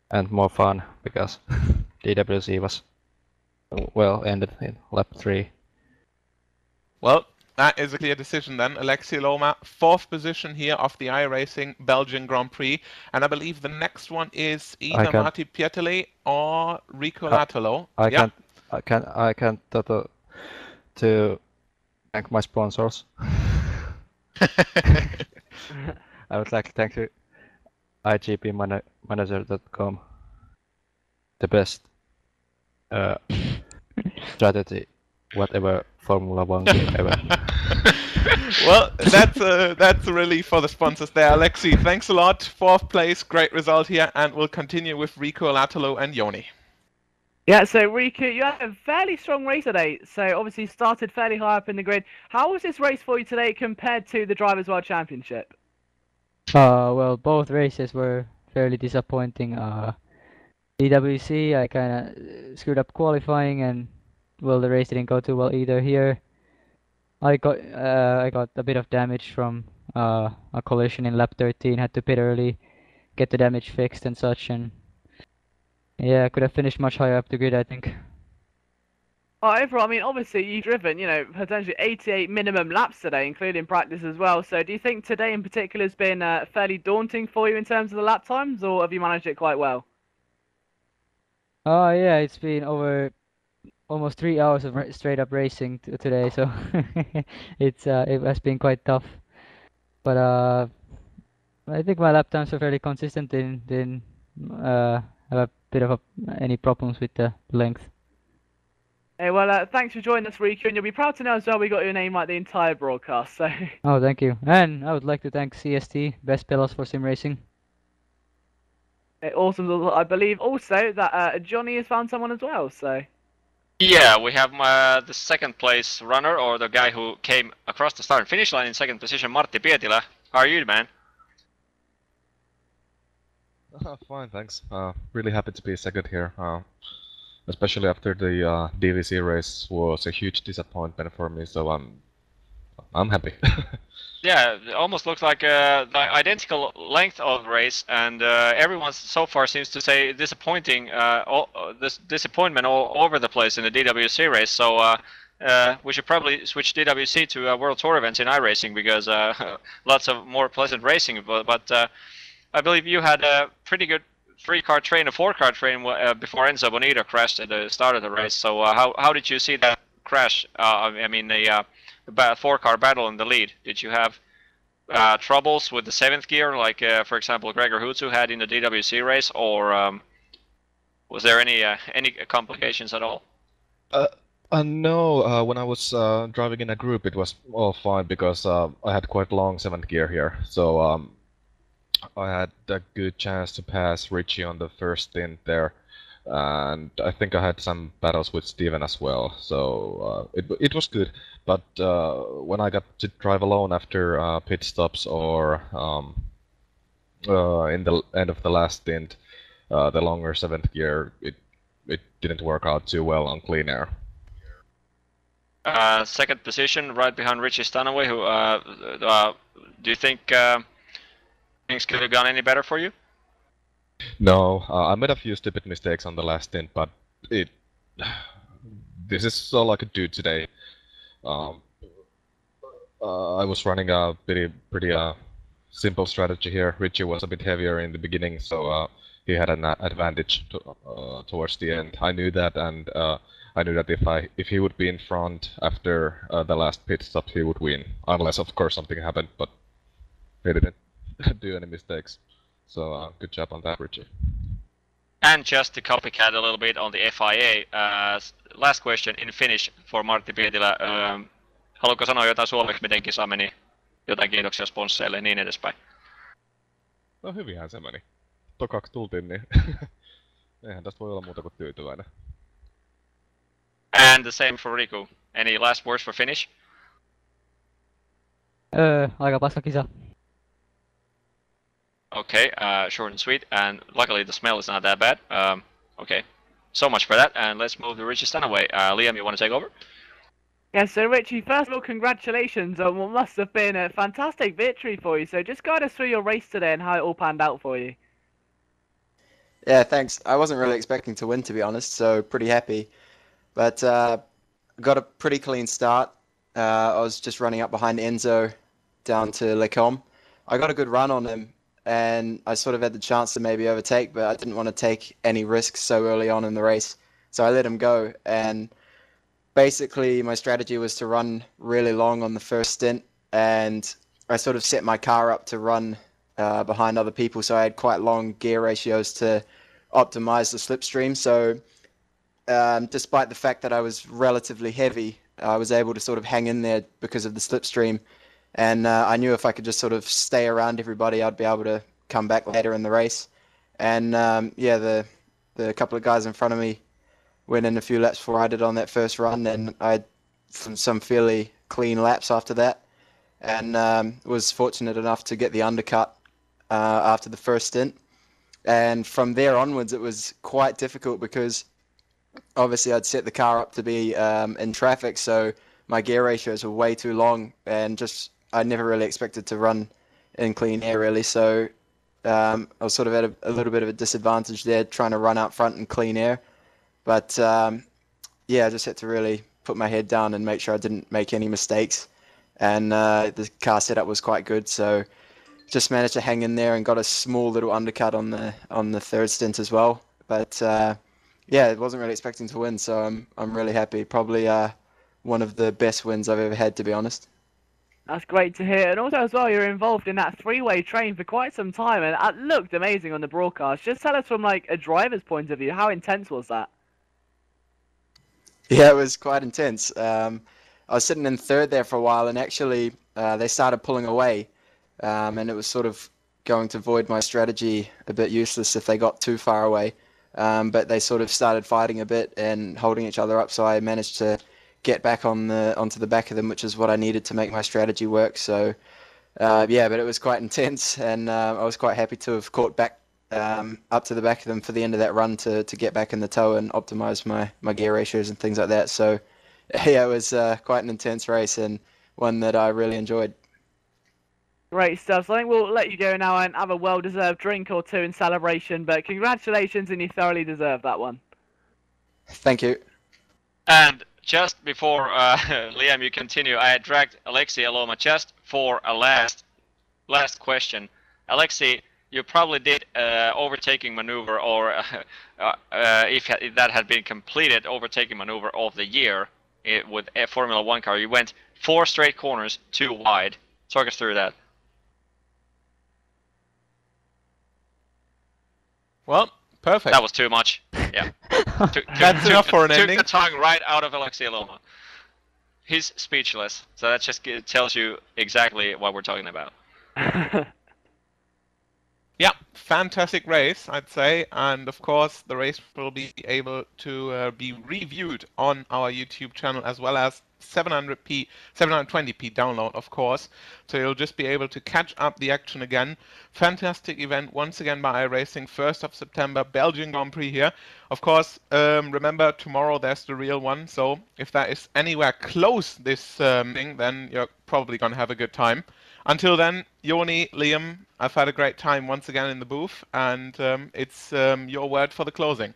S5: and more fun because DWC was well ended in lap 3.
S3: Well, that is a clear decision then. Alexei Loma, 4th position here of the iRacing Belgian Grand Prix, and I believe the next one is either Marti Pietele or Rico Latalo.
S5: I can't to thank my sponsors. I would like to thank you, IGPmanager.com, the best strategy, whatever Formula 1 game ever.
S3: Well, that's a relief for the sponsors there. Alexei, thanks a lot. 4th place, great result here, and we'll continue with Rico Latalo and Joni.
S1: Yeah, so Riku, you had a fairly strong race today. So obviously started fairly high up in the grid. How was this race for you today compared to the Drivers' World Championship?
S4: Well, both races were fairly disappointing. DWC, I kind of screwed up qualifying, and well, the race didn't go too well either. Here, I got a bit of damage from a collision in lap 13. Had to pit early, get the damage fixed and such, and yeah, I could have finished much higher up the grid, I think.
S1: Overall, I mean, obviously you've driven, potentially 88 minimum laps today, including practice as well. So do you think today in particular has been fairly daunting for you in terms of the lap times, or have you managed it quite well?
S4: Yeah, it's been over almost 3 hours of straight up racing today, so it has been quite tough. But I think my lap times are fairly consistent. Didn't have a bit of any problems with the length.
S1: Hey, well, thanks for joining us, Riku, and you'll be proud to know as well we got your name right the entire broadcast. So.
S4: Oh, thank you. And I would like to thank CST, Best Pillows for Sim Racing.
S1: Awesome. I believe also that Johnny has found someone as well. So.
S2: Yeah, we have the 2nd place runner, or the guy who came across the start and finish line in 2nd position, Martti Pietilä. How are you, man?
S6: Fine, thanks. Really happy to be 2nd here. Especially after the DVC race was a huge disappointment for me, so I'm happy.
S2: Yeah, it almost looks like the identical length of race, and everyone so far seems to say disappointing. This disappointment all over the place in the DWC race. So we should probably switch DWC to World Tour events in iRacing, because lots of more pleasant racing. But I believe you had a pretty good 3-car train, a 4-car train before Enzo Bonito crashed at the start of the race. So how did you see that crash? I mean the 4-car battle in the lead. Did you have troubles with the 7th gear, like for example Gregor Hutsu had in the DWC race, or was there any complications at all?
S6: No, when I was driving in a group, it was all fine because I had quite long 7th gear here, so I had a good chance to pass Richie on the first stint there, and I think I had some battles with Steven as well, so it was good. But when I got to drive alone after pit stops or in the end of the last stint, the longer 7th gear, it didn't work out too well on clean air.
S2: 2nd position, right behind Richie Stanaway. Who do you think things could have gone any better for you?
S6: No, I made a few stupid mistakes on the last stint, but this is all I could do today. I was running a pretty simple strategy here. Richie was a bit heavier in the beginning, so he had an advantage towards the end. I knew that, and I knew that if he would be in front after the last pit stop, he would win. Unless, of course, something happened, but he didn't do any mistakes. So good job on that, Richie.
S2: And just to copycat a little bit on the FIA, last question in Finnish for Martti Pietilä. Haluatko sanoa jotain suomeksi, miten kisa meni? Jotain kiitoksia sponsseille ja niin edespäin.
S6: No hyvinhän se meni. Tokaksi tultiin, niin eihän tästä voi olla muuta kuin tyytyväinen.
S2: And the same for Riku. Any last words for Finnish?
S4: Aika paska kisa.
S2: Okay, short and sweet, and luckily the smell is not that bad. Okay, so much for that, and let's move the Richie Stanaway. Liam, you want to take over?
S1: Yes, so Richie, first of all, congratulations on what must have been a fantastic victory for you. So just guide us through your race today and how it all panned out for you.
S7: Yeah, thanks. I wasn't really expecting to win, to be honest, so pretty happy. But got a pretty clean start. I was just running up behind Enzo down to Le Com. I got a good run on him, and I sort of had the chance to maybe overtake, but I didn't want to take any risks so early on in the race. So I let him go, and basically my strategy was to run really long on the first stint, and I sort of set my car up to run behind other people, so I had quite long gear ratios to optimize the slipstream. So despite the fact that I was relatively heavy, I was able to sort of hang in there because of the slipstream, and I knew if I could just sort of stay around everybody, I'd be able to come back later in the race. And yeah, the couple of guys in front of me went in a few laps before I did on that first run, and I had some fairly clean laps after that, and was fortunate enough to get the undercut after the first stint. And from there onwards, it was quite difficult because obviously I'd set the car up to be in traffic, so my gear ratios were way too long, and just I never really expected to run in clean air really, so I was sort of at a little bit of a disadvantage there trying to run out front in clean air. But yeah, I just had to really put my head down and make sure I didn't make any mistakes, and the car setup was quite good, so just managed to hang in there and got a small little undercut on the third stint as well. But yeah, I wasn't really expecting to win, so I'm really happy. Probably one of the best wins I've ever had, to be honest.
S1: That's great to hear. And also as well, you're involved in that three-way train for quite some time, and it looked amazing on the broadcast. Just tell us from like a driver's point of view, how intense was that?
S7: Yeah, it was quite intense. I was sitting in third there for a while, and actually they started pulling away, and it was sort of going to void my strategy a bit useless if they got too far away. But they sort of started fighting a bit and holding each other up, so I managed to get back onto the back of them, which is what I needed to make my strategy work. So yeah, but it was quite intense, and I was quite happy to have caught back up to the back of them for the end of that run to get back in the tow and optimize my gear ratios and things like that. So yeah, it was quite an intense race and one that I really enjoyed.
S1: Great stuff. So I think we'll let you go now and have a well-deserved drink or two in celebration, but congratulations, and you thoroughly deserve that one.
S7: Thank you.
S2: And just before Liam, you continue, I had dragged Alexei Aloma just for a last question. Alexei, you probably did overtaking maneuver, or if that had been completed, overtaking maneuver of the year with a Formula 1 car. You went 4 straight corners, 2 wide. Talk us through that.
S3: Well, perfect.
S2: That was too much. Yeah.
S3: That's enough for an ending.
S2: Took the tongue right out of Alexei Aloma. He's speechless. So that just tells you exactly what we're talking about.
S3: Yeah, fantastic race, I'd say, and of course the race will be able to be reviewed on our YouTube channel as well as 720p download, of course, so you'll just be able to catch up the action again. Fantastic event once again by iRacing, 1st of September, Belgian Grand Prix here. Of course, remember tomorrow there's the real one, so if that is anywhere close this thing, then you're probably gonna have a good time. Until then, Joni, Liam, I've had a great time once again in the booth, and it's your word for the closing.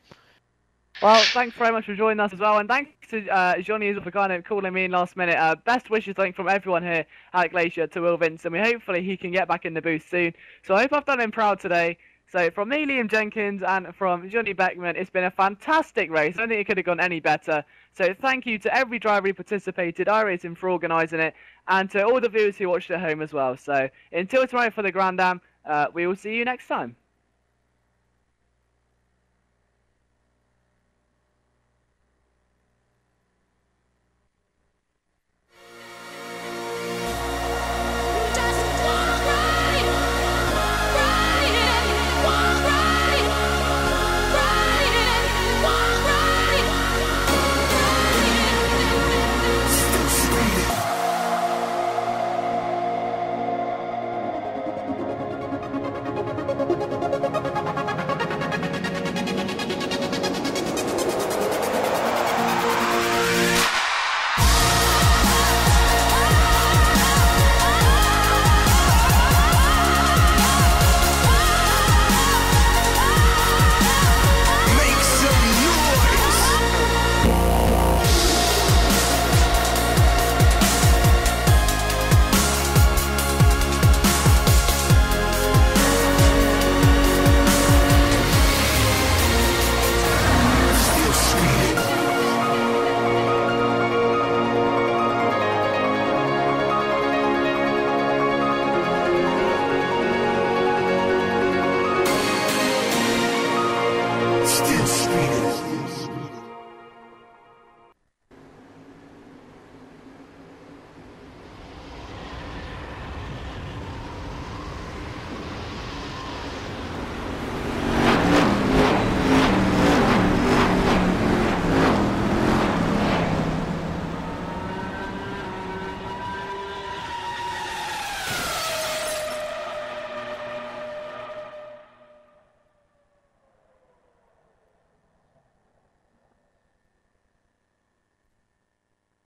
S1: Well, thanks very much for joining us as well, and thanks to Johnny for kind of calling me in last minute. Best wishes, I think, from everyone here at Glacier to Will Vinson. Hopefully he can get back in the booth soon. So I hope I've done him proud today. So from me, Liam Jenkins, and from Johnny Beckman, it's been a fantastic race. I don't think it could have gone any better. So thank you to every driver who participated, iRacing for organising it, and to all the viewers who watched at home as well. So until tomorrow for the Grand Am, we will see you next time.